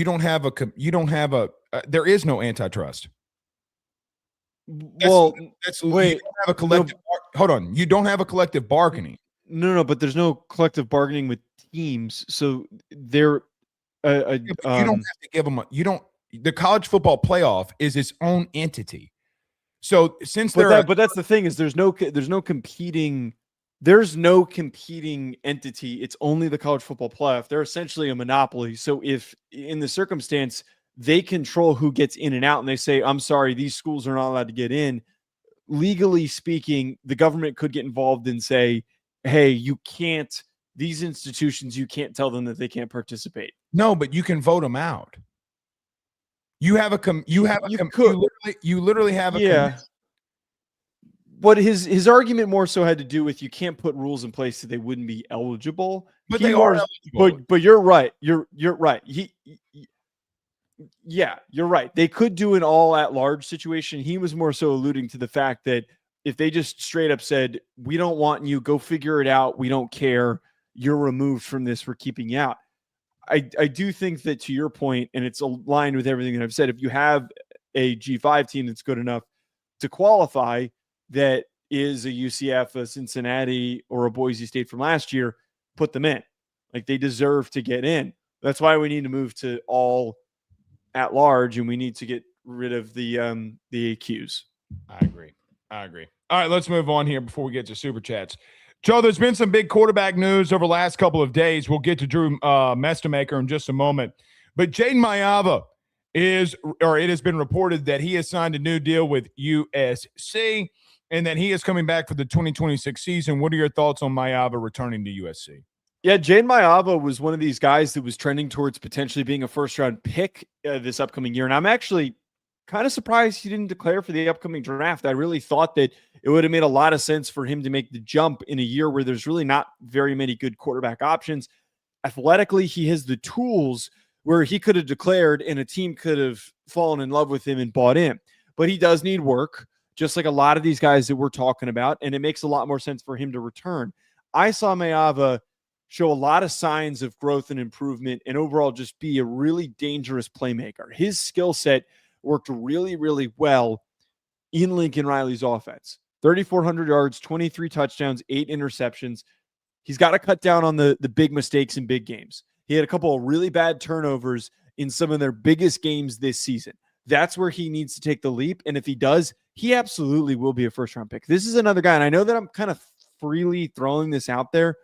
A: is no antitrust.
B: Wait,
A: you don't have a collective. Hold on, you don't have a collective bargaining.
B: No, but there's no collective bargaining with teams, so they're. You
A: don't have to give them. The college football playoff is its own entity. So
B: but that's the thing is there's no competing entity. It's only the college football playoff. They're essentially a monopoly. So if in the circumstance they control who gets in and out, and they say, "I'm sorry, these schools are not allowed to get in," legally speaking, the government could get involved and say, hey, you can't, these institutions, you can't tell them that they can't participate.
A: No, but you can vote them out. You literally have a
B: yeah. But his argument more so had to do with you can't put rules in place so they wouldn't be eligible.
A: But they are eligible.
B: But you're right. You're right. You're right. They could do an all at large situation. He was more so alluding to the fact that if they just straight up said, we don't want you, go figure it out. We don't care. You're removed from this. We're keeping you out. I do think that, to your point, and it's aligned with everything that I've said, if you have a G5 team that's good enough to qualify, that is a UCF, a Cincinnati, or a Boise State from last year, put them in. Like, they deserve to get in. That's why we need to move to all at large, and we need to get rid of the AQs.
A: I agree. All right, let's move on here before we get to Super Chats. Joe, there's been some big quarterback news over the last couple of days. We'll get to Drew Mestemaker in just a moment. But Jayden Maiva it has been reported that he has signed a new deal with USC and that he is coming back for the 2026 season. What are your thoughts on Maiava returning to USC?
B: Yeah, Jayden Maiava was one of these guys that was trending towards potentially being a first-round pick this upcoming year, and I'm actually kind of surprised he didn't declare for the upcoming draft. I really thought that it would have made a lot of sense for him to make the jump in a year where there's really not very many good quarterback options. Athletically, he has the tools where he could have declared and a team could have fallen in love with him and bought in. But he does need work, just like a lot of these guys that we're talking about, and it makes a lot more sense for him to return. I saw Maiava show a lot of signs of growth and improvement and overall just be a really dangerous playmaker. His skill set worked really, really well in Lincoln Riley's offense. 3,400 yards, 23 touchdowns, 8 interceptions. He's got to cut down on the big mistakes in big games. He had a couple of really bad turnovers in some of their biggest games this season. That's where he needs to take the leap. And if he does, he absolutely will be a first-round pick. This is another guy, and I know that I'm kind of freely throwing this out there.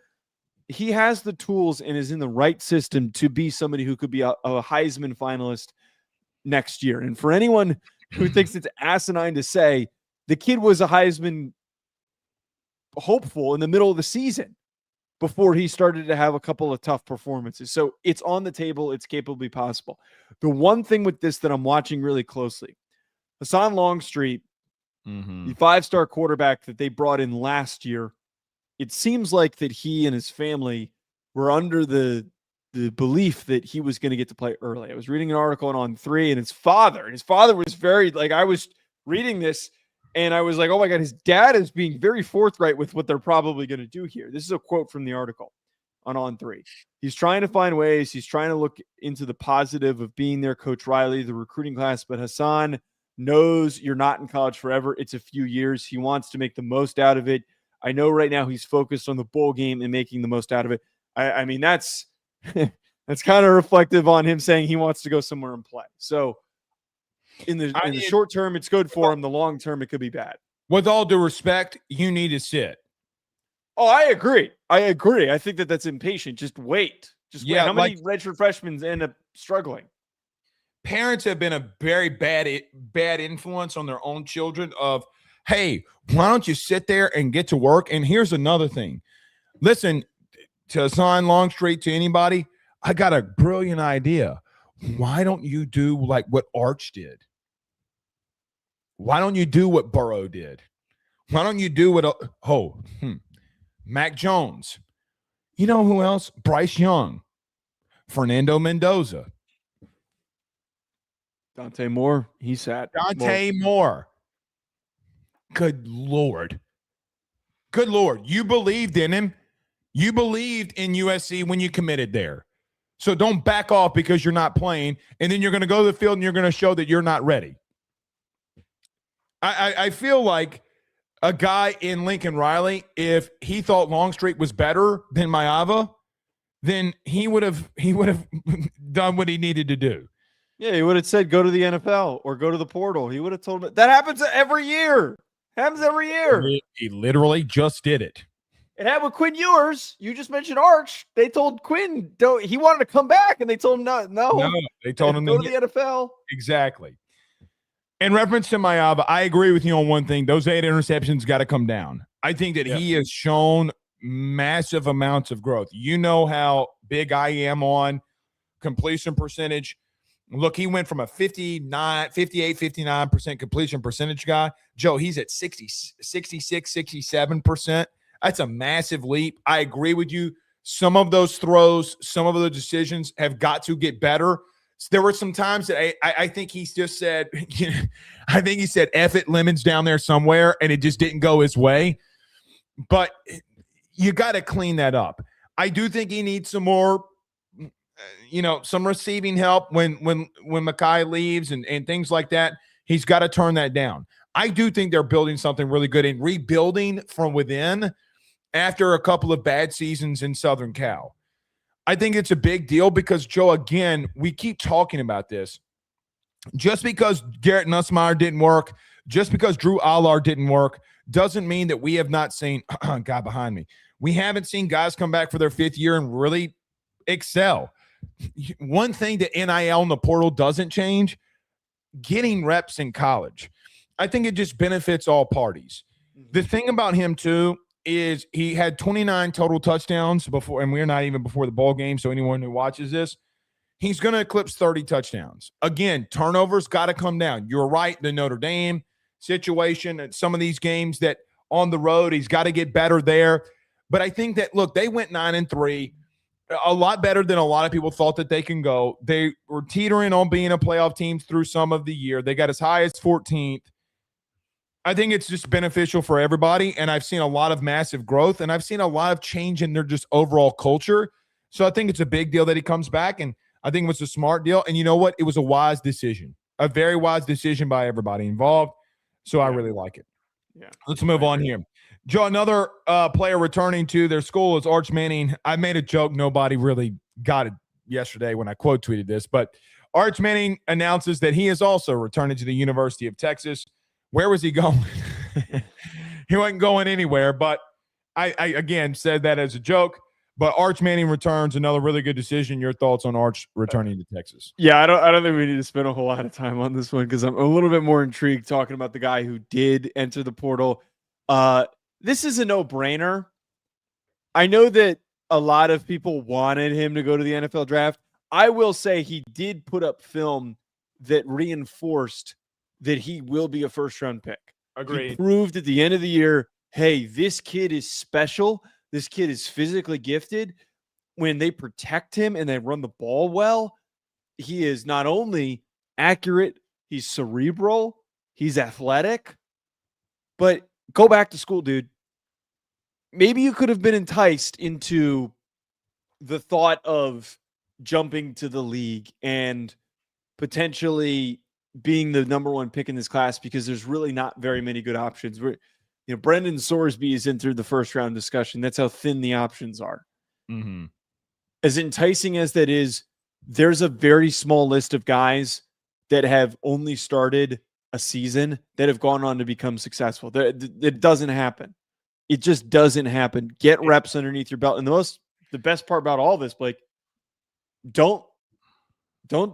B: He has the tools and is in the right system to be somebody who could be a Heisman finalist next year. And for anyone who thinks it's asinine to say, the kid was a Heisman hopeful in the middle of the season before he started to have a couple of tough performances. So it's on the table. It's capably possible. The one thing with this that I'm watching really closely, Hassan Longstreet, the 5-star quarterback that they brought in last year, it seems like that he and his family were under the belief that he was going to get to play early. I was reading an article on On3, and his father was very, like, I was reading this and I was like, oh my God, his dad is being very forthright with what they're probably going to do here. This is a quote from the article on On3. He's trying to find ways. He's trying to look into the positive of being there, Coach Riley, the recruiting class. But Hassan knows you're not in college forever. It's a few years. He wants to make the most out of it. I know right now he's focused on the bowl game and making the most out of it. I mean, that's kind of reflective on him saying he wants to go somewhere and play. So in the short term, it's good for him. The long term, it could be bad.
A: With all due respect, you need to sit.
B: Oh, I agree. I think that's impatient. Just wait. Wait. How many redshirt freshmen end up struggling?
A: Parents have been a very bad influence on their own children of, hey, why don't you sit there and get to work? And here's another thing. Listen, to Hassan Longstreet, to anybody, I got a brilliant idea. Why don't you do like what Arch did? Why don't you do what Burrow did? Why don't you do what Mac Jones? You know who else? Bryce Young, Fernando Mendoza.
B: Dante Moore, he sat.
A: Dante Moore. Good Lord. Good Lord. You believed in him. You believed in USC when you committed there. So don't back off because you're not playing, and then you're going to go to the field and you're going to show that you're not ready. I feel like a guy in Lincoln Riley, if he thought Longstreet was better than Maiava, then he would have done what he needed to do.
B: Yeah, he would have said go to the NFL or go to the portal. He would have told him that happens every year. Happens every year.
A: He literally just did it.
B: It happened with Quinn Ewers. You just mentioned Arch. They told Quinn he wanted to come back, and they told him no.
A: They told him
B: to go to the NFL.
A: Exactly. In reference to Maiava, I agree with you on one thing. Those 8 interceptions got to come down. I think that he has shown massive amounts of growth. You know how big I am on completion percentage. Look, he went from a 59% completion percentage guy. Joe, he's at 66, 67%. That's a massive leap. I agree with you. Some of those throws, some of those decisions have got to get better. There were some times that I think he's just said, I think he said, F it, Lemon's down there somewhere, and it just didn't go his way. But you got to clean that up. I do think he needs some more, some receiving help when Mekhi leaves and things like that. He's got to turn that down. I do think they're building something really good and rebuilding from within after a couple of bad seasons in Southern Cal. I think it's a big deal because, Joe, again, we keep talking about this. Just because Garrett Nussmeier didn't work, just because Drew Allard didn't work, doesn't mean that we have not seen – guy behind me. We haven't seen guys come back for their 5th year and really excel. one thing that NIL and the portal doesn't change, getting reps in college. I think it just benefits all parties. The thing about him, too, is he had 29 total touchdowns before, and we're not even before the bowl game, so anyone who watches this, he's going to eclipse 30 touchdowns. Again, turnovers got to come down. You're right, the Notre Dame situation and some of these games that on the road, he's got to get better there. But I think that, look, they went 9-3, a lot better than a lot of people thought that they can go. They were teetering on being a playoff team through some of the year. They got as high as 14th. I think it's just beneficial for everybody, and I've seen a lot of massive growth, and I've seen a lot of change in their just overall culture. So I think it's a big deal that he comes back, and I think it was a smart deal. And you know what? It was a wise decision, a very wise decision by everybody involved. So I really like it.
B: Yeah.
A: Let's move on here. Joe, another player returning to their school is Arch Manning. I made a joke. Nobody really got it yesterday when I quote tweeted this, but Arch Manning announces that he is also returning to the University of Texas. Where was he going? He wasn't going anywhere, but I again said that as a joke. But Arch Manning returns, another really good decision. Your thoughts on Arch returning to Texas?
B: Yeah, I don't think we need to spend a whole lot of time on this one because I'm a little bit more intrigued talking about the guy who did enter the portal. This is a no-brainer. I know that a lot of people wanted him to go to the NFL draft. I will say he did put up film that reinforced that he will be a first-round pick.
A: Agreed.
B: He proved at the end of the year, hey, this kid is special. This kid is physically gifted. When they protect him and they run the ball well, he is not only accurate, he's cerebral, he's athletic. But go back to school, dude. Maybe you could have been enticed into the thought of jumping to the league and potentially being the number one pick in this class because there's really not very many good options. Brendan Sorsby is in through the first round discussion. That's how thin the options are.
A: Mm-hmm.
B: As enticing as that is, there's a very small list of guys that have only started a season that have gone on to become successful. It doesn't happen. It just doesn't happen. Get reps underneath your belt. And the best part about all this, Blake, don't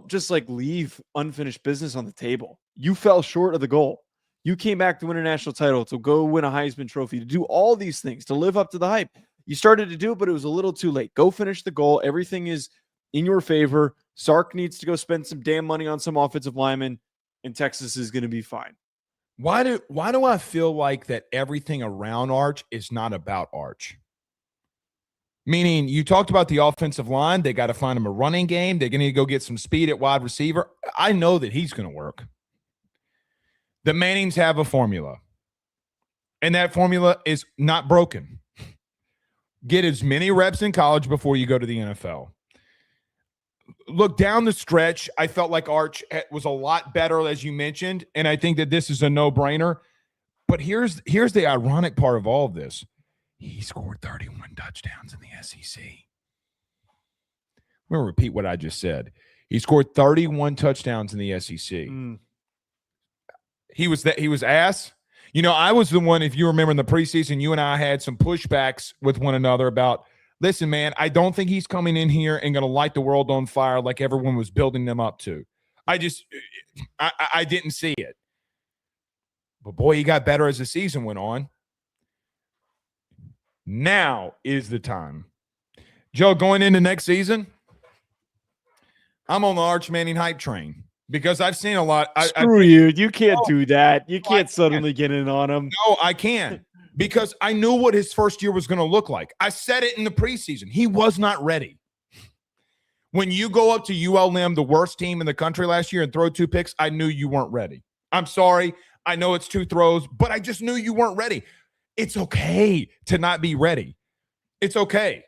B: just leave unfinished business on the table. You fell short of the goal. You came back to win a national title, to go win a Heisman Trophy, to do all these things, to live up to the hype. You started to do it, but it was a little too late. Go finish the goal. Everything is in your favor. Sark needs to go spend some damn money on some offensive linemen, and Texas is going to be fine.
A: Why do I feel like that everything around Arch is not about Arch? Meaning, you talked about the offensive line. They got to find him a running game. They're going to go get some speed at wide receiver. I know that he's going to work. The Mannings have a formula, and that formula is not broken. Get as many reps in college before you go to the NFL. Look, down the stretch, I felt like Arch was a lot better, as you mentioned, and I think that this is a no-brainer. But here's the ironic part of all of this. He scored 31 touchdowns in the SEC. I'm going to repeat what I just said. He scored 31 touchdowns in the SEC. He was ass. I was the one, if you remember in the preseason, you and I had some pushbacks with one another about, listen, man, I don't think he's coming in here and going to light the world on fire like everyone was building them up to. I didn't see it. But boy, he got better as the season went on. Now is the time. Joe, going into next season, I'm on the Arch Manning hype train because I've seen a lot.
B: Screw you. You can't do that. You can't suddenly get in on him.
A: No, I can because I knew what his first year was going to look like. I said it in the preseason. He was not ready. When you go up to ULM, the worst team in the country last year, and throw 2 picks, I knew you weren't ready. I'm sorry. I know it's 2 throws, but I just knew you weren't ready. It's okay to not be ready. It's okay.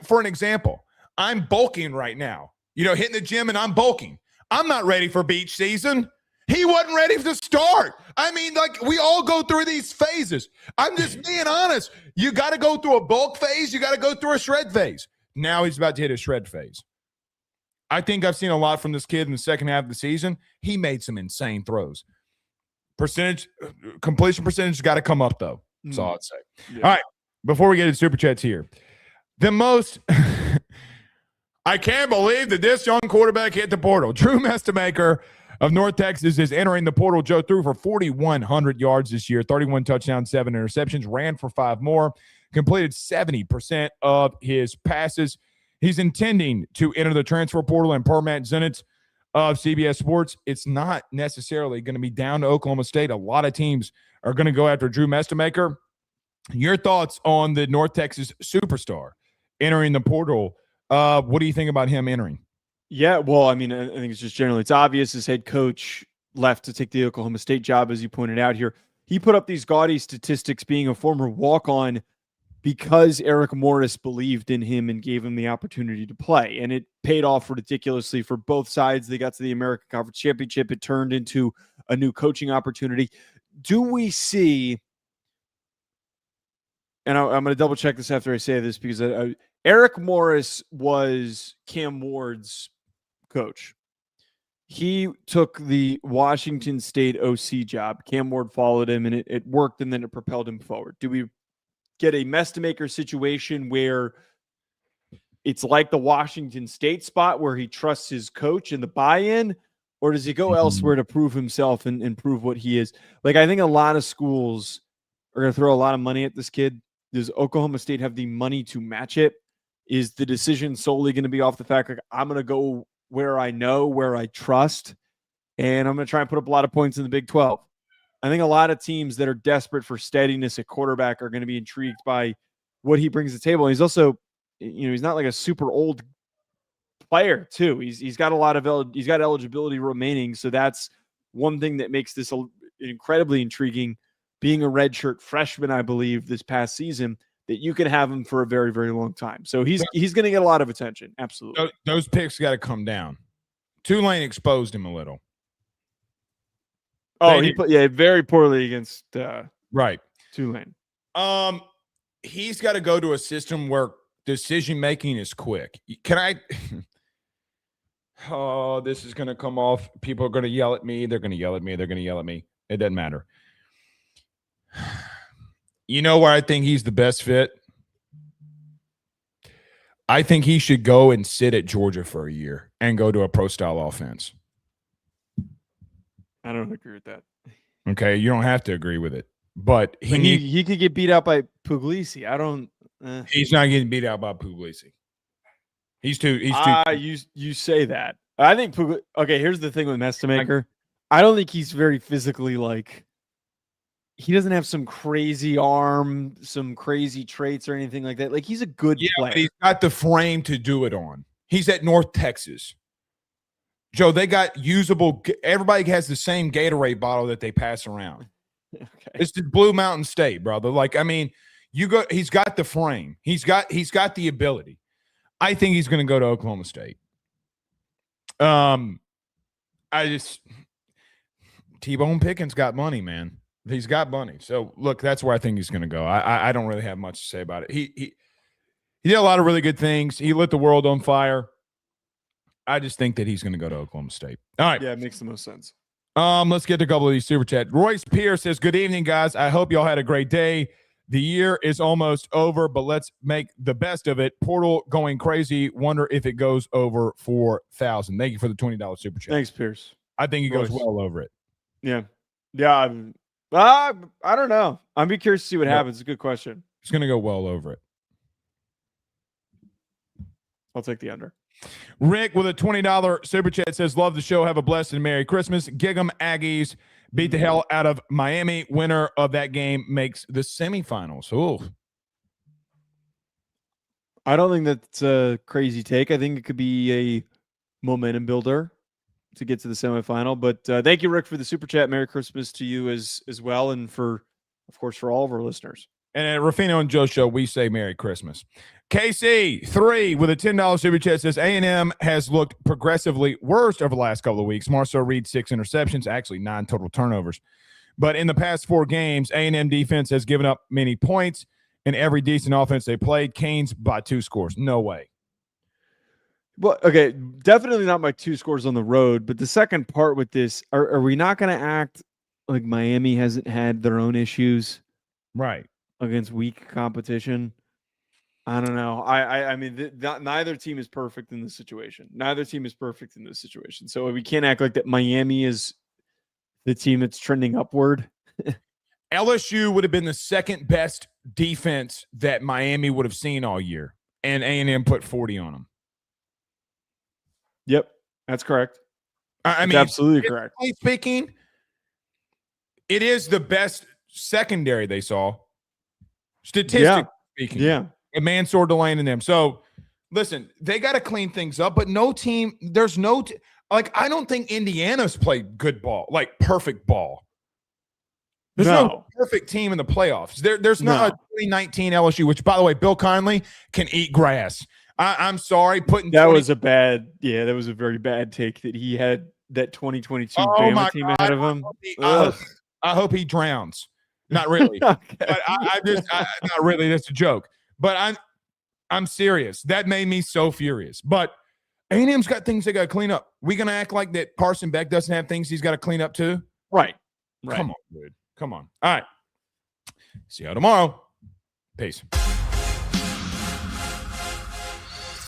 A: For an example, I'm bulking right now. Hitting the gym and I'm bulking. I'm not ready for beach season. He wasn't ready to start. I mean, we all go through these phases. I'm just being honest. You got to go through a bulk phase. You got to go through a shred phase. Now he's about to hit a shred phase. I think I've seen a lot from this kid in the second half of the season. He made some insane throws. Completion percentage has got to come up, though. That's all I'd say. Yeah. All right, before we get to Super Chats here, the most I can't believe that this young quarterback hit the portal. Drew Mestemaker of North Texas is entering the portal. Joe threw for 4,100 yards this year, 31 touchdowns, 7 interceptions, ran for 5 more, completed 70% of his passes. He's intending to enter the transfer portal, and per Matt Zenitz of CBS Sports, it's not necessarily going to be down to Oklahoma State. A lot of teams are going to go after Drew Mestemaker. Your thoughts on the North Texas superstar entering the portal? What do you think about him entering?
B: Yeah, well, I mean, I think it's just generally, it's obvious his head coach left to take the Oklahoma State job, as you pointed out here. He put up these gaudy statistics being a former walk-on because Eric Morris believed in him and gave him the opportunity to play. And it paid off ridiculously for both sides. They got to the American Conference Championship. It turned into a new coaching opportunity. Do we see, and I'm going to double check this after I say this, because Eric Morris was Cam Ward's coach. He took the Washington State OC job. Cam Ward followed him, and it worked, and then it propelled him forward. Do we get a Mestemaker situation where it's like the Washington State spot where he trusts his coach and the buy-in, or does he go elsewhere to prove himself and prove what he is? Like, I think a lot of schools are going to throw a lot of money at this kid. Does Oklahoma State have the money to match it? Is the decision solely going to be off the fact, like, I'm going to go where I know, where I trust, and I'm going to try and put up a lot of points in the Big 12? I think a lot of teams that are desperate for steadiness at quarterback are going to be intrigued by what he brings to the table. And he's also, he's not like a super old player too. He's got a lot of he's got eligibility remaining, so that's one thing that makes this incredibly intriguing. Being a redshirt freshman, I believe, this past season, that you can have him for a very, very long time. So he's going to get a lot of attention. Absolutely.
A: Those picks got to come down. Tulane exposed him a little.
B: Oh, he played very poorly against
A: right
B: Tulane.
A: He's got to go to a system where decision making is quick. Can I? Oh, this is going to come off. People are going to yell at me. They're going to yell at me. They're going to yell at me. It doesn't matter. You know where I think he's the best fit? I think he should go and sit at Georgia for a year and go to a pro-style offense.
B: I don't agree with that.
A: Okay, you don't have to agree with it, but
B: he could get beat out by Puglisi. I don't.
A: He's not getting beat out by Puglisi. He's too.
B: You say that. I think okay, here's the thing with Mestemaker. I don't think he's very physically, like, he doesn't have some crazy arm, some crazy traits or anything like that. Like, he's a good player.
A: But he's got the frame to do it on. He's at North Texas. Joe, they got usable. Everybody has the same Gatorade bottle that they pass around.
B: Okay.
A: It's the Blue Mountain State, brother. Like, I mean, he's got the frame. He's got the ability. I think he's going to go to Oklahoma State. T-Bone Pickens got money, man. He's got money. So, look, that's where I think he's going to go. I don't really have much to say about it. He did a lot of really good things. He lit the world on fire. I just think that he's going to go to Oklahoma State. All right.
B: Yeah, it makes the most sense.
A: Let's get to a couple of these super chat. Royce Pierce says, good evening, guys. I hope y'all had a great day. The year is almost over, but let's make the best of it. Portal going crazy. Wonder if it goes over 4,000. Thank you for the $20 super chat.
B: Thanks, Pierce.
A: I think he goes well over it.
B: Yeah. Yeah. I don't know. I'd be curious to see what happens. It's a good question.
A: He's going to go well over it.
B: I'll take the under.
A: Rick with a $20 super chat says, love the show. Have a blessed and Merry Christmas. Gig 'em Aggies beat the hell out of Miami. Winner of that game makes the semifinals. Ooh.
B: I don't think that's a crazy take. I think it could be a momentum builder to get to the semifinal. But thank you, Rick, for the super chat. Merry Christmas to you as well, and for all of our listeners.
A: And at Ruffino and Joe Show, we say Merry Christmas. KC3 with a $10 super chat says A&M has looked progressively worse over the last couple of weeks. Marcel Reed 6 interceptions, actually 9 total turnovers. But in the past 4 games, A&M defense has given up many points in every decent offense they played. Canes by 2 scores. No way.
B: Well, okay, definitely not by 2 scores on the road. But the second part with this, are we not going to act like Miami hasn't had their own issues?
A: Right.
B: Against weak competition? I don't know. I mean, neither team is perfect in this situation. So we can't act like that Miami is the team that's trending upward.
A: LSU would have been the second best defense that Miami would have seen all year, and A&M put 40 on them.
B: Yep, that's correct.
A: I mean,
B: absolutely correct.
A: Speaking, it is the best secondary they saw, statistically speaking.
B: Yeah.
A: And Mansour, DeLeone, and them. So, listen, they got to clean things up, but no team, there's no I don't think Indiana's played good ball, like perfect ball. There's no perfect team in the playoffs. There's not a 2019 LSU, which, by the way, Bill Conley can eat grass. I'm sorry,
B: that was a very bad take that he had that 2022 Bama team ahead of him.
A: I hope he drowns. Not really.
B: Okay.
A: But not really. That's a joke. But I'm serious. That made me so furious. But A&M's got things they got to clean up. We gonna act like that Carson Beck doesn't have things he's got to clean up too?
B: Right.
A: Come on, dude. Come on. All right. See you tomorrow. Peace.